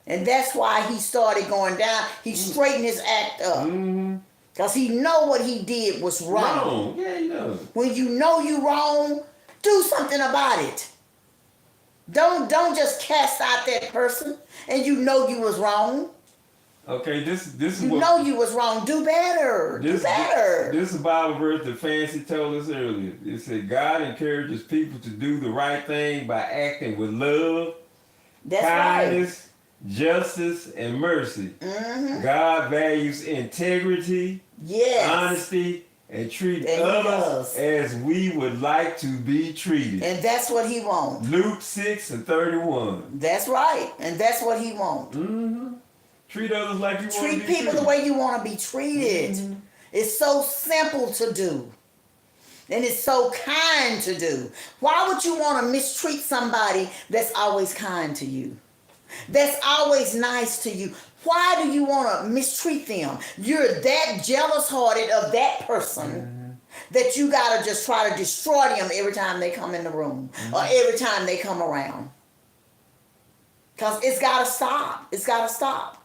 And that's why he started going down. He straightened his act up. Mm-hmm. Because he know what he did was wrong. Yeah, you know. When you know you wrong, do something about it. Don't just cast out that person and you know you was wrong. Okay, this is You what know you was wrong. Do better. Do better. This is a Bible verse that Fancy told us earlier. It said God encourages people to do the right thing by acting with love, That's kindness, justice, and mercy. Mm-hmm. God values integrity, Yes. honesty, and treat And he others does. as we would like to be treated. And that's what he wants. Luke 6:31. That's right. And that's what he wants. Mm-hmm. Treat others like you want to be Treat people treated. the way you want to be treated. Mm-hmm. It's so simple to do. And it's so kind to do. Why would you want to mistreat somebody that's always kind to you? That's always nice to you. Why do you want to mistreat them? You're that jealous-hearted of that person that you got to just try to destroy them every time they come in the room or every time they come around. Because it's got to stop. It's got to stop.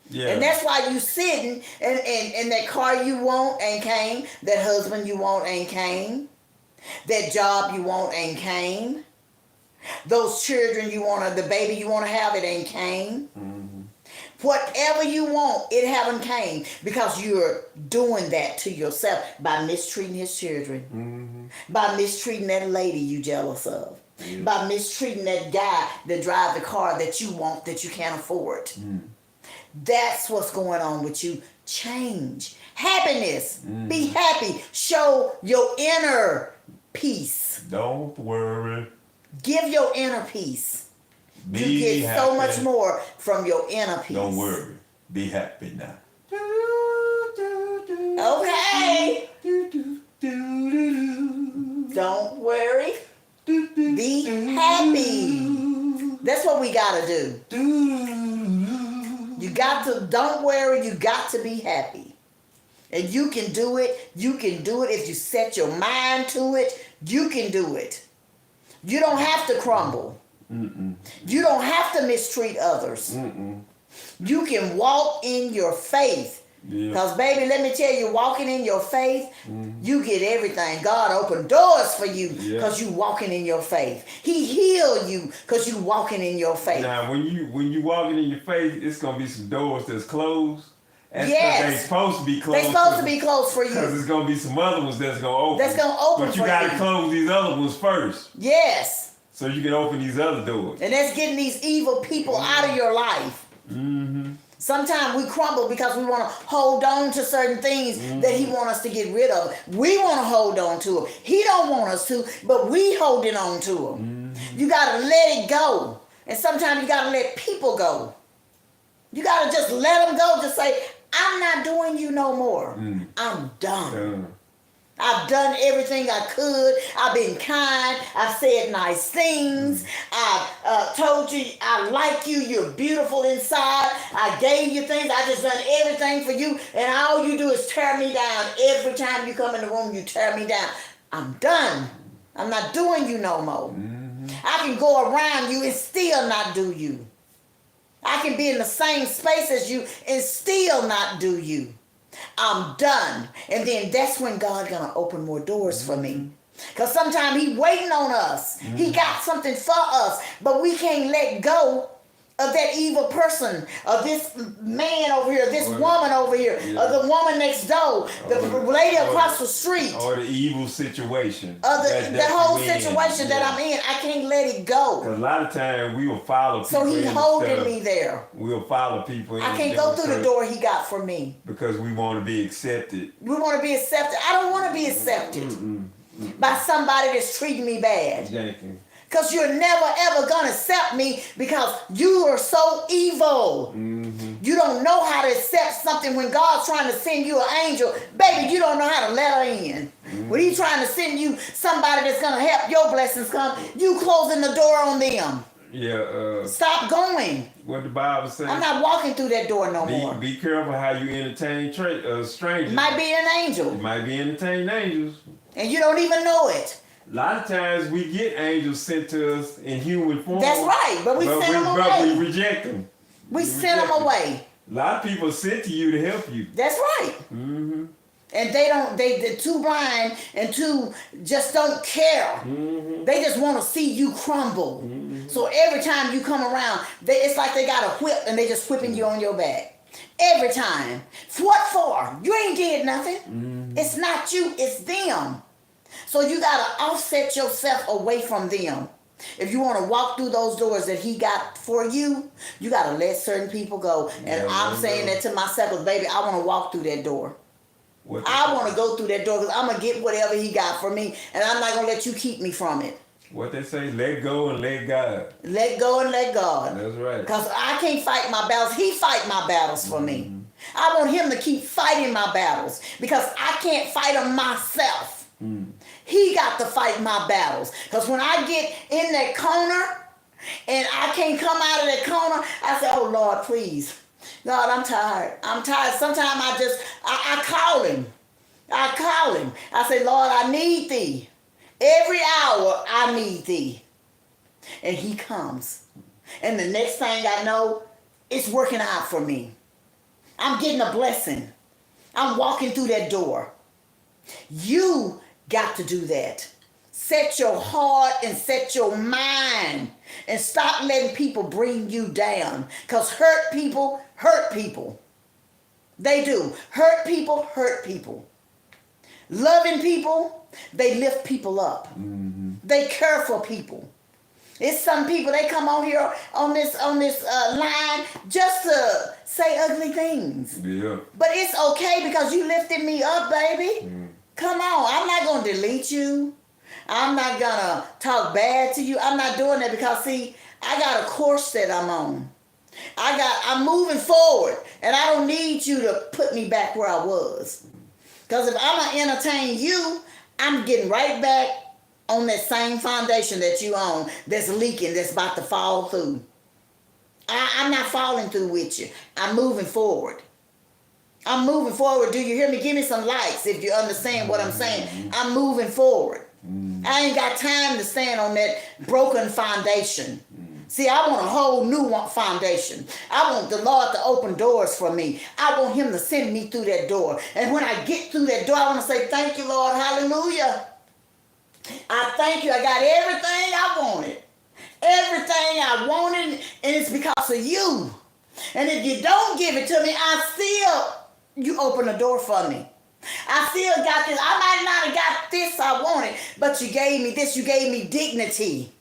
Yeah. And that's why you sitting and that car you want ain't came, that husband you want ain't came, that job you want ain't came, those children you want, the baby you want to have, it ain't came. Mm-hmm. Whatever you want, it haven't came because you're doing that to yourself by mistreating his children, by mistreating that lady you jealous of, by mistreating that guy that drives the car that you want that you can't afford. That's what's going on with you. Change. Happiness. Be happy. Show your inner peace. Don't worry. Give your inner peace. Be You get happy. so much more from your inner peace. Don't worry. Be happy now. Okay. Don't worry. Be happy. That's what we gotta do. You got to, don't worry, you got to be happy. And you can do it. You can do it if you set your mind to it. You can do it. You don't have to crumble. You don't have to mistreat others. You can walk in your faith. Because, baby, let me tell you, walking in your faith, you get everything. God opened doors for you because you walking in your faith. He healed you because you walking in your faith. Now, when you walking in your faith, it's gonna be some doors that's closed. That's Yes. they supposed to be closed. They're supposed to be closed for Because you. there's gonna be some other ones that's gonna open. That's gonna open But you for gotta you. close these other ones first, Yes. so you can open these other doors. And that's getting these evil people out of your life. Sometimes we crumble because we want to hold on to certain things that he wants us to get rid of. We want to hold on to them. He don't want us to, but we holding on to them. You got to let it go. And sometimes you got to let people go. You got to just let them go. Just say, I'm not doing you no more. I'm done. I've done everything I could. I've been kind. I've said nice things. I've told you I like you. You're beautiful inside. I gave you things. I just done everything for you. And all you do is tear me down. Every time you come in the room, you tear me down. I'm done. I'm not doing you no more. I can go around you and still not do you. I can be in the same space as you and still not do you. I'm done. And then that's when God's going to open more doors for me. Because sometimes he waiting on us. He got something for us. But we can't let go of that evil person, of this man over here, this woman over here, of the woman next door, the lady across the street. Or the evil situation. The whole situation that I'm in, I can't let it go. Because a lot of times we will follow people. So he holding me there. We'll follow people. I can't go through the door he got for me. Because we want to be accepted. We want to be accepted. I don't want to be accepted by somebody that's treating me bad. Exactly. Because you're never ever going to accept me because you are so evil. You don't know how to accept something when God's trying to send you an angel. Baby, you don't know how to let her in. When he's trying to send you somebody that's going to help your blessings come, you closing the door on them. Yeah. Stop going. What the Bible says. I'm not walking through that door no more. Be careful how you entertain strangers. It might be an angel. It might be entertaining angels. And you don't even know it. A lot of times we get angels sent to us in human form. That's right, but we send them away. But we reject them. We send them away. A lot of people sent to you to help you. That's right. Mm-hmm. And they're too blind and too just don't care. Mm-hmm. They just want to see you crumble. Mm-hmm. So every time you come around, it's like they got a whip and they just whipping you on your back. Every time. What for? You ain't did nothing. Mm-hmm. It's not you, it's them. So you got to offset yourself away from them. If you want to walk through those doors that he got for you, you got to let certain people go. And I'm saying that to myself, because baby, I want to walk through that door. I want to go through that door because I'm going to get whatever he got for me. And I'm not going to let you keep me from it. What they say, let go and let God. Let go and let God. That's right. Because I can't fight my battles. He fight my battles for me. I want him to keep fighting my battles because I can't fight them myself. He got to fight my battles. Because when I get in that corner and I can't come out of that corner, I say, oh, Lord, please. God, I'm tired. I'm tired. Sometimes I call him. I call him. I say, Lord, I need thee. Every hour I need thee. And he comes. And the next thing I know, it's working out for me. I'm getting a blessing. I'm walking through that door. You got to do that. Set your heart and set your mind and stop letting people bring you down. Because hurt people hurt people. They do. Hurt people hurt people. Loving people, they lift people up. Mm-hmm. They care for people. It's some people, they come on here on this line just to say ugly things. Yeah. But it's okay because you lifted me up, baby. Come on, I'm not going to delete you. I'm not going to talk bad to you. I'm not doing that because, see, I got a course that I'm on. I'm moving forward, and I don't need you to put me back where I was. Because if I'm going to entertain you, I'm getting right back on that same foundation that you own that's leaking, that's about to fall through. I'm not falling through with you. I'm moving forward. I'm moving forward. Do you hear me? Give me some likes if you understand what I'm saying. I'm moving forward. I ain't got time to stand on that broken foundation. See, I want a whole new foundation. I want the Lord to open doors for me. I want him to send me through that door. And when I get through that door, I want to say, thank you, Lord. Hallelujah. I thank you. I got everything I wanted. Everything I wanted, and it's because of you. And if you don't give it to me, you open the door for me. I still got this. I might not have got this I wanted, but you gave me this. You gave me dignity.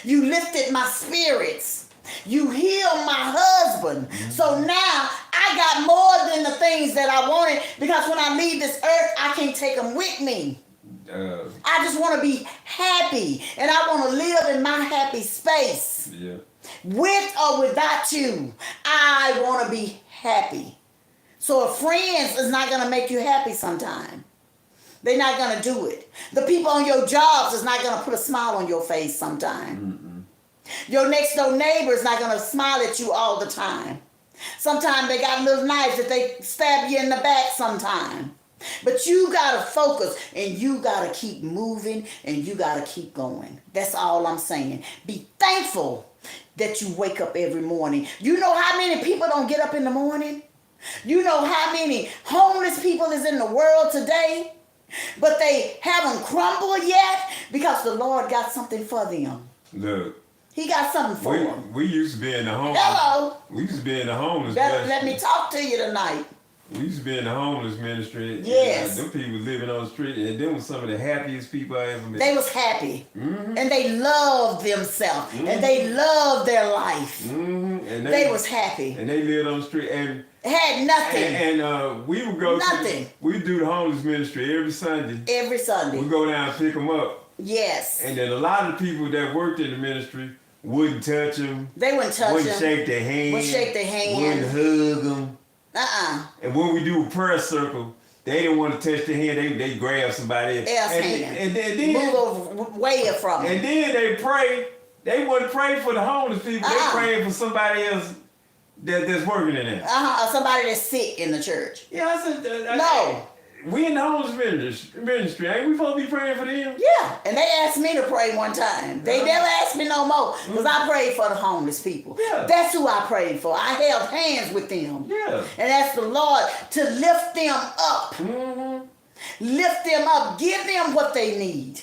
You lifted my spirits. You healed my husband. So now I got more than the things that I wanted because when I leave this earth, I can't take them with me. I just want to be happy and I want to live in my happy space. Yeah. With or without you, I want to be happy. So friends is not going to make you happy sometime. They're not going to do it. The people on your jobs is not going to put a smile on your face sometime. Your next door neighbor is not going to smile at you all the time. Sometimes they got little knives that they stab you in the back sometime. But you got to focus and you got to keep moving and you got to keep going. That's all I'm saying. Be thankful that you wake up every morning. You know how many people don't get up in the morning? You know how many homeless people is in the world today? But they haven't crumbled yet because the Lord got something for them. Look. He got something for them. We used to be in the homeless. Hello. We used to be in the homeless. Let me talk to you tonight. We used to be in the homeless ministry. Yes. Them people living on the street, and them was some of the happiest people I ever met. They was happy. And they loved themselves. And they loved their life. And they was happy. And they lived on the street and had nothing. And we would go nothing. We do the homeless ministry every Sunday. Every Sunday. We go down and pick them up. Yes. And then a lot of people that worked in the ministry wouldn't touch them. They wouldn't touch them. Wouldn't shake their hand. Wouldn't shake their hand. Wouldn't hug them. And when we do a prayer circle, they didn't want to touch their hand. They grab somebody else's hand. And then move over way from them. And then they pray They wouldn't pray for the homeless people. They praying for somebody else that's working in there. Somebody that's sick in the church. Yeah, I said no. We in the homeless ministry. Ain't we supposed to be praying for them? Yeah, and they asked me to pray one time. They never asked me no more because I prayed for the homeless people. Yeah. That's who I prayed for. I held hands with them. Yeah. And asked the Lord to lift them up. Mm-hmm. Lift them up. Give them what they need.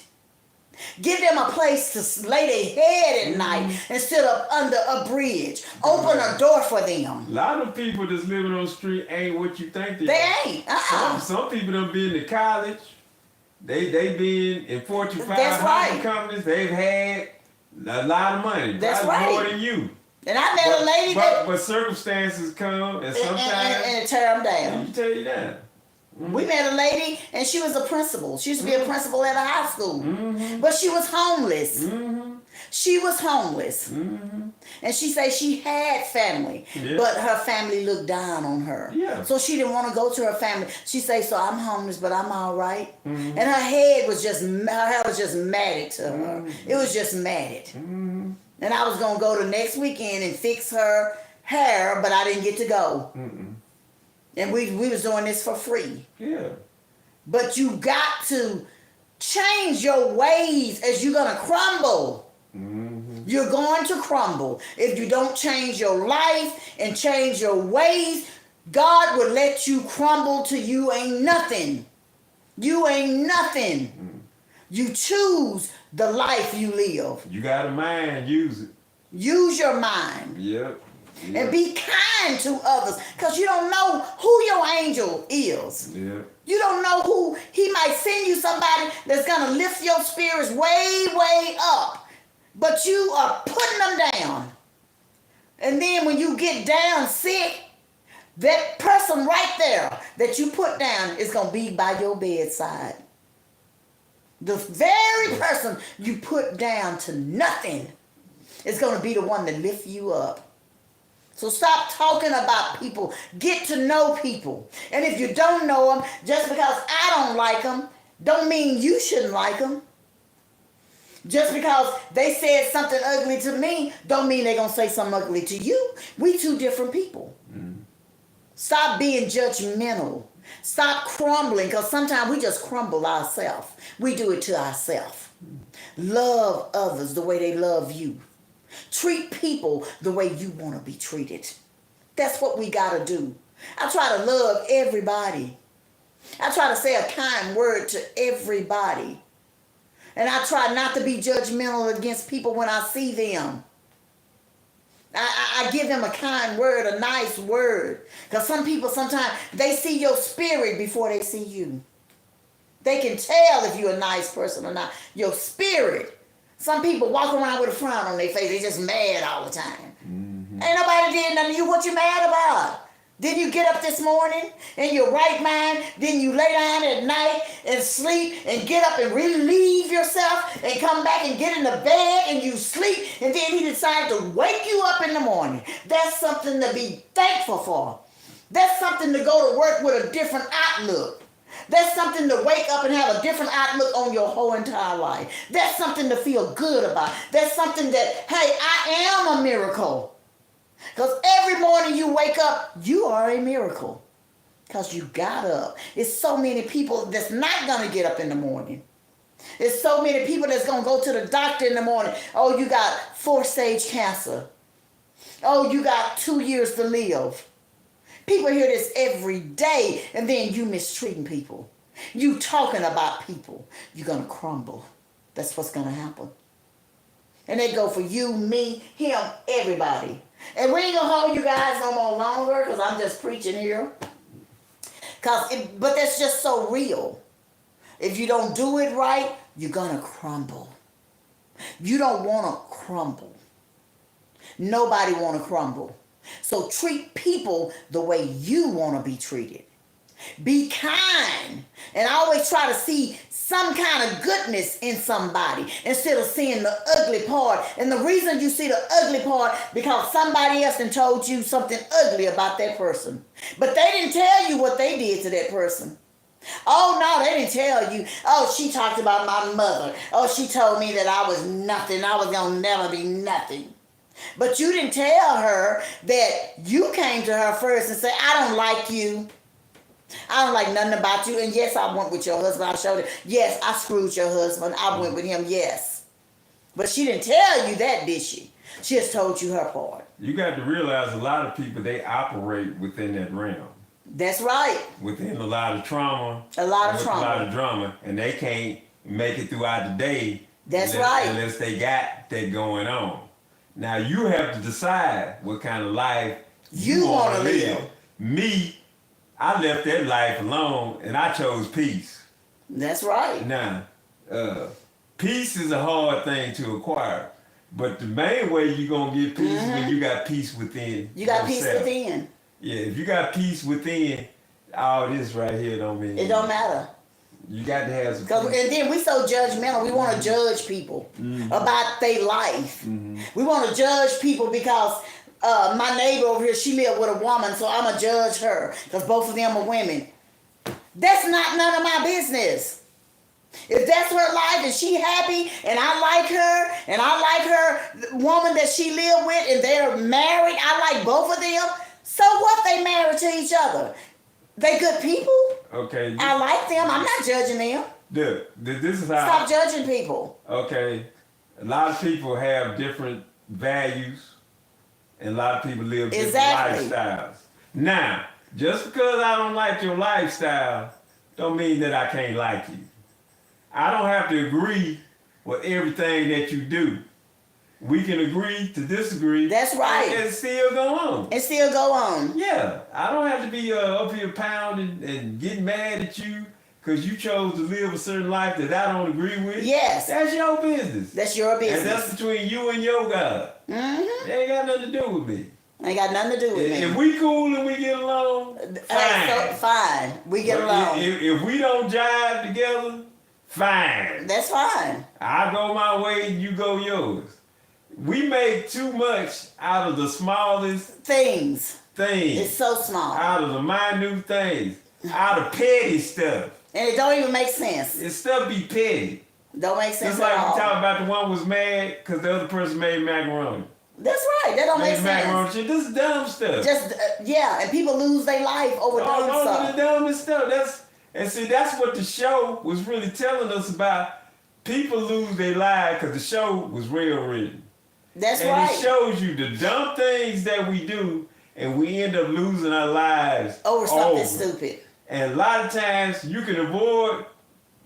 Give them a place to lay their head at night instead of under a bridge. Open a door for them. A lot of people that's living on the street ain't what you think they are. Ain't. Some people done been to college. They been in Fortune 500 right. companies. They've had a lot of money. That's probably right. more than you. And I met a lady but circumstances come and sometimes and tear them down. And tear you down. Mm-hmm. We met a lady and she was a principal. She used to be a principal at a high school. Mm-hmm. But she was homeless. Mm-hmm. She was homeless. Mm-hmm. And she said she had family, but her family looked down on her. Yeah. So she didn't want to go to her family. She said, so I'm homeless, but I'm all right. Mm-hmm. And her hair was just matted to her. It was just matted. Mm-hmm. And I was going to go the next weekend and fix her hair, but I didn't get to go. Mm-mm. And we was doing this for free. Yeah. But you got to change your ways as you're going to crumble. Mm-hmm. You're going to crumble. If you don't change your life and change your ways, God will let you crumble to you ain't nothing. You ain't nothing. Mm-hmm. You choose the life you live. You got a mind, use it. Use your mind. Yep. And be kind to others because you don't know who your angel is. Yeah. You don't know who. He might send you somebody that's going to lift your spirits way, way up. But you are putting them down. And then when you get down sick, that person right there that you put down is going to be by your bedside. The very person you put down to nothing is going to be the one that lifts you up. So stop talking about people. Get to know people. And if you don't know them, just because I don't like them, don't mean you shouldn't like them. Just because they said something ugly to me, don't mean they're going to say something ugly to you. We two different people. Mm-hmm. Stop being judgmental. Stop crumbling, because sometimes we just crumble ourselves. We do it to ourselves. Love others the way they love you. Treat people the way you want to be treated. That's what we got to do. I try to love everybody. I try to say a kind word to everybody. And I try not to be judgmental against people when I see them. I give them a kind word, a nice word. Because some people sometimes, they see your spirit before they see you. They can tell if you're a nice person or not. Your spirit. Some people walk around with a frown on their face. They're just mad all the time. Mm-hmm. Ain't nobody did nothing to you. What you mad about? Didn't you get up this morning in your right mind? Didn't you lay down at night and sleep and get up and relieve yourself and come back and get in the bed and you sleep and then he decided to wake you up in the morning? That's something to be thankful for. That's something to go to work with a different outlook. That's something to wake up and have a different outlook on your whole entire life. That's something to feel good about. That's something that, hey, I am a miracle. Because every morning you wake up, you are a miracle. Because you got up. It's so many people that's not going to get up in the morning. There's so many people that's going to go to the doctor in the morning. Oh, you got 4-stage cancer. Oh, you got 2 years to live. People hear this every day, and then you mistreating people. You talking about people. You're going to crumble. That's what's going to happen. And they go for you, me, him, everybody. And we ain't going to hold you guys no more longer because I'm just preaching here. But that's just so real. If you don't do it right, you're going to crumble. You don't want to crumble. Nobody want to crumble. So treat people the way you want to be treated. Be kind. And I always try to see some kind of goodness in somebody instead of seeing the ugly part. And the reason you see the ugly part because somebody else done told you something ugly about that person. But they didn't tell you what they did to that person. Oh no, they didn't tell you. Oh, she talked about my mother. Oh, she told me that I was nothing. I was gonna never be nothing. But you didn't tell her that you came to her first and said, I don't like you. I don't like nothing about you. And yes, I went with your husband. I showed it. Yes, I screwed your husband. I went with him. Yes. But she didn't tell you that, did she? She just told you her part. You got to realize a lot of people, they operate within that realm. That's right. Within a lot of trauma. A lot of A trauma. lot of drama. And they can't make it throughout the day. That's right. Unless they got that going on. Now you have to decide what kind of life you want to live. Me, I left that life alone and I chose peace. That's right. Now, peace is a hard thing to acquire. But the main way you're going to get peace is when you got peace within. You got yourself. peace within. Yeah, if you got peace within, all this right here don't mean it don't matter. You got to have some peace. And then we so judgmental. We want to judge people about their life. We want to judge people because my neighbor over here, she lived with a woman, so I'm going to judge her because both of them are women. That's not none of my business. If that's her life and she happy and I like her and I like her woman that she lived with and they're married, I like both of them. So what, they married to each other? They good people. Okay. I like them. I'm not judging them. This is how. Stop judging people. Okay. A lot of people have different values and a lot of people live different lifestyles. Now, just because I don't like your lifestyle don't mean that I can't like you. I don't have to agree with everything that you do. We can agree to disagree. That's right. And still go on. And still go on. Yeah. I don't have to be up here pounding and getting mad at you because you chose to live a certain life that I don't agree with. Yes. That's your business. That's your business. And that's between you and your God. Mm-hmm. It ain't got nothing to do with me. Ain't got nothing to do with me. If we cool and we get along, fine. Fine. We get along. If we don't jive together, fine. That's fine. I go my way and you go yours. We make too much out of the smallest things. Things. It's so small. Out of the minute things. Out of petty stuff. And it don't even make sense. It stuff be petty. Don't make sense Just at like all. we talk about the one was mad because the other person made macaroni. That's right. That don't make sense. Macaroni shit. This is dumb stuff. Just yeah, and people lose their life over dumb stuff. Over the dumbest stuff. That's what the show was really telling us about. People lose their lives because the show was real written. That's right. And it shows you the dumb things that we do, and we end up losing our lives over something stupid. And a lot of times you can avoid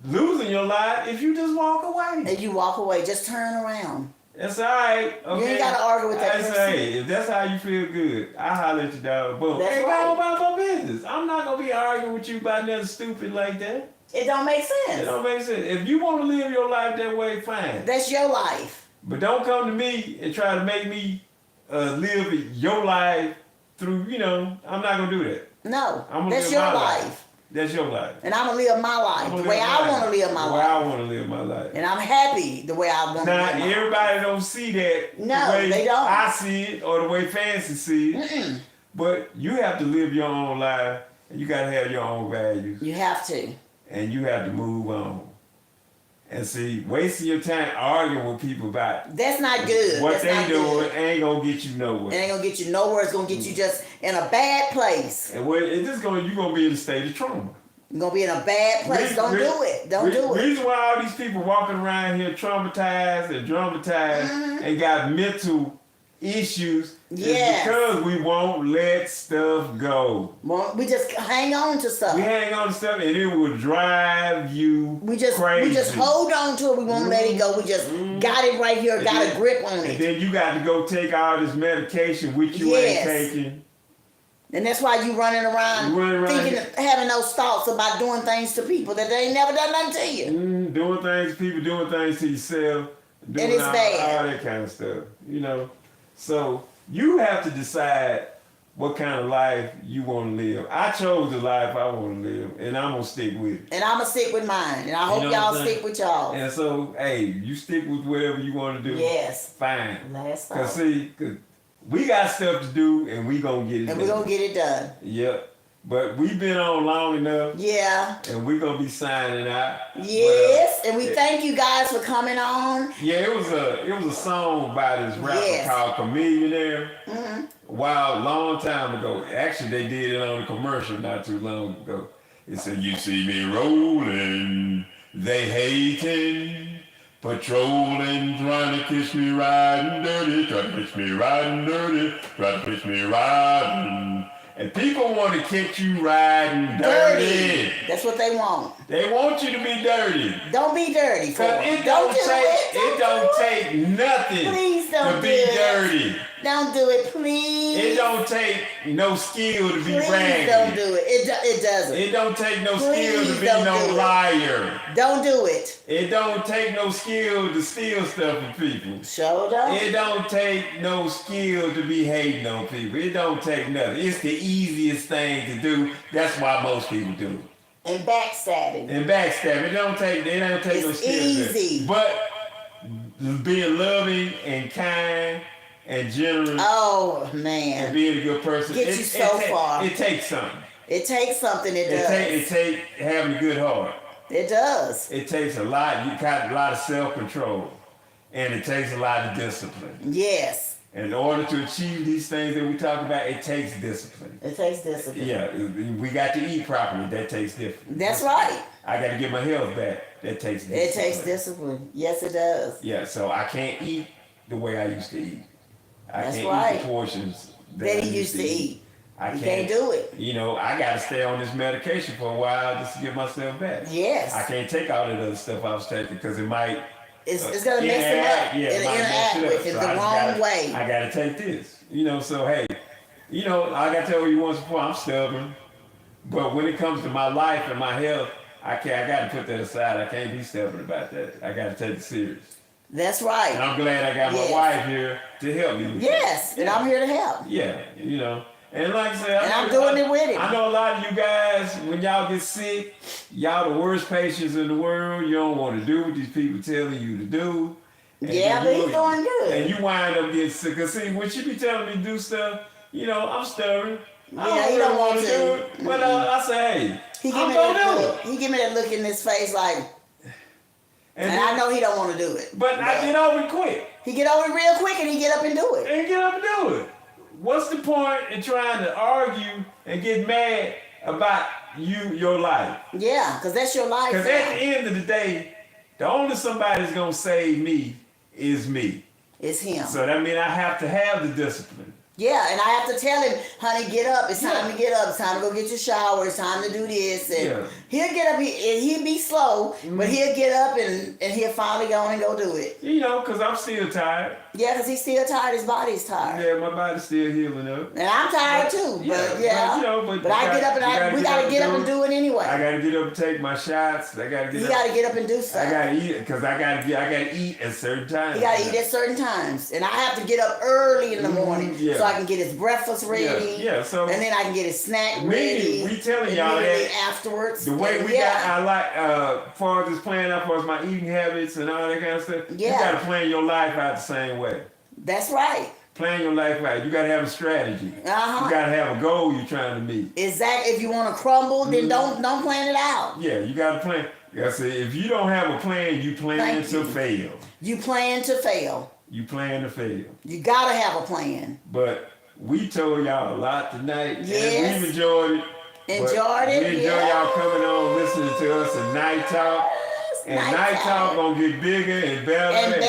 losing your life if you just walk away. And you walk away, just turn around. That's all right. Okay. You ain't got to argue with that person. Hey, if that's how you feel good, I'll holler at you, dog. Boom. That's ain't right. about my business. I'm not going to be arguing with you about nothing stupid like that. It don't make sense. It don't make sense. If you want to live your life that way, fine. That's your life. But don't come to me and try to make me live your life through, I'm not going to do that. No, that's your life. That's your life. And I'm going to live my life the way I want to live my life. The way I want to live my life. And I'm happy the way I want to live my life. Now, everybody don't see that no, the way they don't. I see it or the way Fancy see it. Mm-mm. But you have to live your own life and you got to have your own values. You have to. And you have to move on. And see, wasting your time arguing with people about that's not good. What they doing ain't gonna get you nowhere. It ain't gonna get you nowhere. It's gonna get you just in a bad place. And you're gonna be in a state of trauma. You're gonna be in a bad place. Don't do it. Don't do it. The reason why all these people walking around here traumatized and dramatized and got mental issues is because we won't let stuff go. Well, we just hang on to stuff. We hang on to stuff and it will drive you crazy. We just hold on to it. We won't let it go. We just got it right here, got a grip on it. And then you got to go take all this medication which you ain't taking. And that's why you running around thinking, having those thoughts about doing things to people that they ain't never done nothing to you. Doing things to people, doing things to yourself, doing all that kind of stuff, So you have to decide what kind of life you want to live. I chose the life I want to live, and I'm going to stick with it. And I'm going to stick with mine, and I hope y'all stick with y'all. And so, hey, you stick with whatever you want to do. Yes. Fine. Last Because, see, we got stuff to do, and we going to get it done. And we going to get it done. Yep. But we've been on long enough. Yeah. And we're gonna be signing out. Yes, and we thank you guys for coming on. Yeah, it was a song by this rapper called Chameleonaire. A long time ago. Actually, they did it on a commercial not too long ago. It said, "You see me rolling, they hating, patrolling, trying to catch me riding dirty, trying to catch me riding dirty, trying to catch me riding." And people want to catch you riding dirty. That's what they want. They want you to be dirty. Don't be dirty. Cause it don't take nothing Please don't to be dirty. Don't do it, please. It don't take no skill to be raggedy. Please don't do it. It doesn't. It don't take no skill to be no liar. Don't do it. It don't take no skill to steal stuff from people. Sure don't. It don't take no skill to be hating on people. It don't take nothing. It's the easiest thing to do. That's why most people do it. And backstabbing. It don't take no skill. Easy. But being loving and kind and generous. Oh man. And being a good person. Get you so far. It takes something. It takes something. It does. It takes having a good heart. It does. It takes a lot. You got a lot of self-control, and it takes a lot of discipline. Yes. In order to achieve these things that we talk about, it takes discipline. It takes discipline. Yeah, we got to eat properly. That takes discipline. That's right. I got to get my health back. That takes discipline. It takes discipline. Yes, it does. Yeah, so I can't eat the way I used to eat. I That's can't right. eat the portions that he used to eat. You can't do it. You know, I got to stay on this medication for a while just to get myself back. Yes. I can't take all that other stuff I was taking because it might. It's going to mess it up. Yeah, it'll interact with it the wrong way. I got to take this. You know, so hey, you know, I got to tell you once before, I'm stubborn. But when it comes to my life and my health, I got to put that aside. I can't be stubborn about that. I got to take it serious. That's right. And I'm glad I got my wife here to help me with that. And I'm here to help. Yeah, you know. And like I said, I'm doing it with him. I know a lot of you guys, when y'all get sick, y'all the worst patients in the world. You don't want to do what these people telling you to do. And but he's doing good. And you wind up getting sick. Because see, when she be telling me to do stuff, you know, I'm stubborn. He don't want to do it. But I say, hey, I'm going to do it. He give me that look in his face like, and I know he don't want to do it. But I get over it quick. He get over it real quick and he get up and do it. And get up and do it. What's the point in trying to argue and get mad about your life? Yeah, because that's your life. Because at the end of the day, the only somebody that's going to save me is me. It's him. So that means I have to have the discipline. Yeah, and I have to tell him, honey, get up. It's time to get up. It's time to go get your shower. It's time to do this. And he'll get up. He'll be slow, but he'll get up and he'll finally go and go do it. You know, because I'm still tired. Yeah, because he's still tired. His body's tired. Yeah, my body's still healing up. And I'm tired too. But but I get up and we got to get up and do it anyway. I got to get up and take my shots. I got to get You got to get up and do stuff. I got to eat because I got to eat at certain times. You got to eat at certain times. And I have to get up early in the morning so I can get his breakfast ready. Yeah, so and then I can get his snack ready. We telling y'all that afterwards. The way we got, I like, far as this plan out, far as my eating habits and all that kind of stuff. Yeah. You got to plan your life out the same way. That's right. Plan your life out. You got to have a strategy. You got to have a goal you're trying to meet. Exactly. If you want to crumble, then don't plan it out. Yeah, you got to plan. I say, if you don't have a plan, you plan to fail. You plan to fail. You plan to fail. You got to have a plan. But we told y'all a lot tonight. Yes. And we've enjoyed it. We enjoy y'all coming on, listening to us at Night Talk. And Night Talk gonna get bigger and better and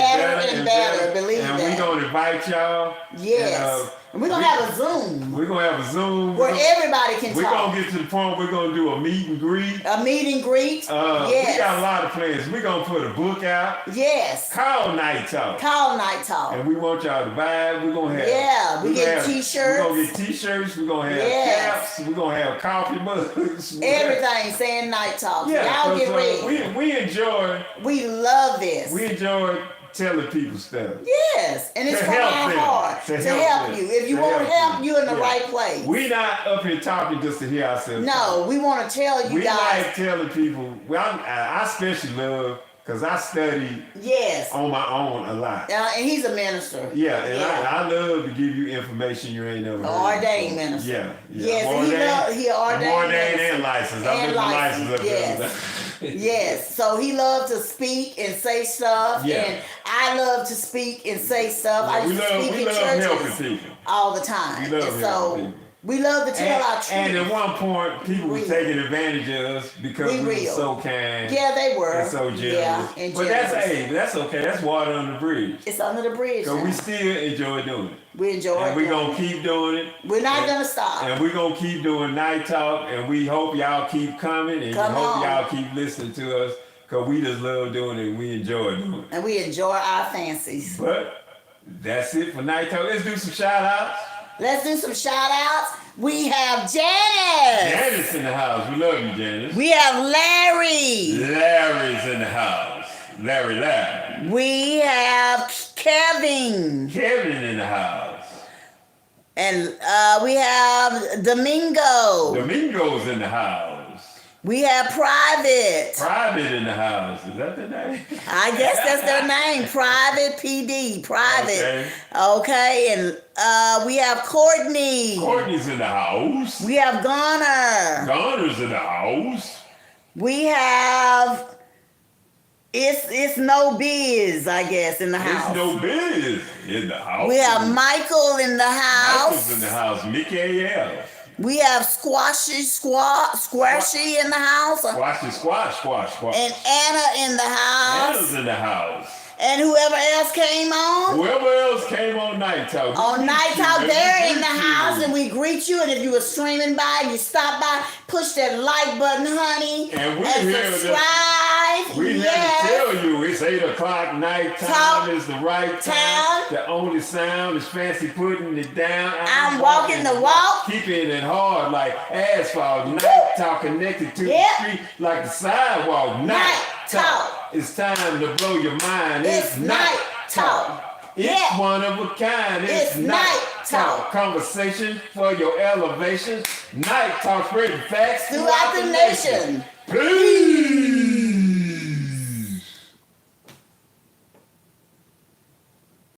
better, believe and that. And we gonna invite y'all. Yes. And we're gonna have a Zoom. We're gonna have a Zoom. Where everybody can talk. We're gonna get to the point we're gonna do a meet and greet. A meet and greet. Yes. We got a lot of plans. We're gonna put a book out. Yes. Called Night Talk. Called Night Talk. And we want y'all to buy it. We're gonna have. Yeah, we get t-shirts. We're gonna get t-shirts. We're gonna have caps. We're gonna have coffee mugs. Everything saying Night Talk. Yeah, y'all get ready. We enjoy. We love this. We enjoy telling people stuff. Yes, and it's from our heart to help you. If you want help, you're in the right place. We're not up here talking just to hear ourselves. No, we want to tell you guys. We like telling people. Well, I especially love Because I study Yes. on my own a lot. And he's a minister. Yeah, and I love to give you information you ain't never heard. Ordained minister. Yeah. Yes, he ordained and licensed. I'm licensed up there. Yes, so he loved to speak and say stuff, and I love to speak and say stuff. I used to speak in churches all the time. We love helping people. We love to tell our truth. And at one point, people were taking advantage of us because we were so kind. Yeah, they were. And so generous. Yeah, and but that's okay. That's water under the bridge. It's under the bridge. So we still enjoy doing it. We enjoy it. And we're going to keep doing it. We're not going to stop. And we're going to keep doing Night Talk. And we hope y'all keep coming. And we hope y'all keep listening to us. Because we just love doing it and we enjoy doing it. And we enjoy our fancies. But that's it for Night Talk. Let's do some shout-outs. Let's do some shout-outs. We have Janice. Janice in the house. We love you, Janice. We have Larry. Larry's in the house. Larry. We have Kevin. Kevin in the house. And we have Domingo. Domingo's in the house. We have Private. Private in the house. Is that the name? I guess that's their name. Private PD. Private. Okay. And we have Courtney. Courtney's in the house. We have Garner. Garner's in the house. We have it's no biz, I guess, in the house. It's no biz in the house. We have Michael in the house. Michael's in the house. Mikael. We have Squashy in the house. Squash. And Anna in the house. Anna's in the house. And whoever else came on. Whoever else came on Night Talk. On Night Talk, they're in the house, and we greet you. And if you were streaming by, you stop by, push that like button, honey. And we're here subscribe. We're here to tell you it's 8 o'clock night time is the right time. The only sound is fancy putting it down. I'm walking the walk. Keeping it hard like asphalt. Night Talk connected to the street like the sidewalk. Night Talk. It's time to blow your mind. It's Night Talk. It's one of a kind. It's Night Talk. Conversation for your elevation. Night Talk spreading facts throughout the nation. Peace.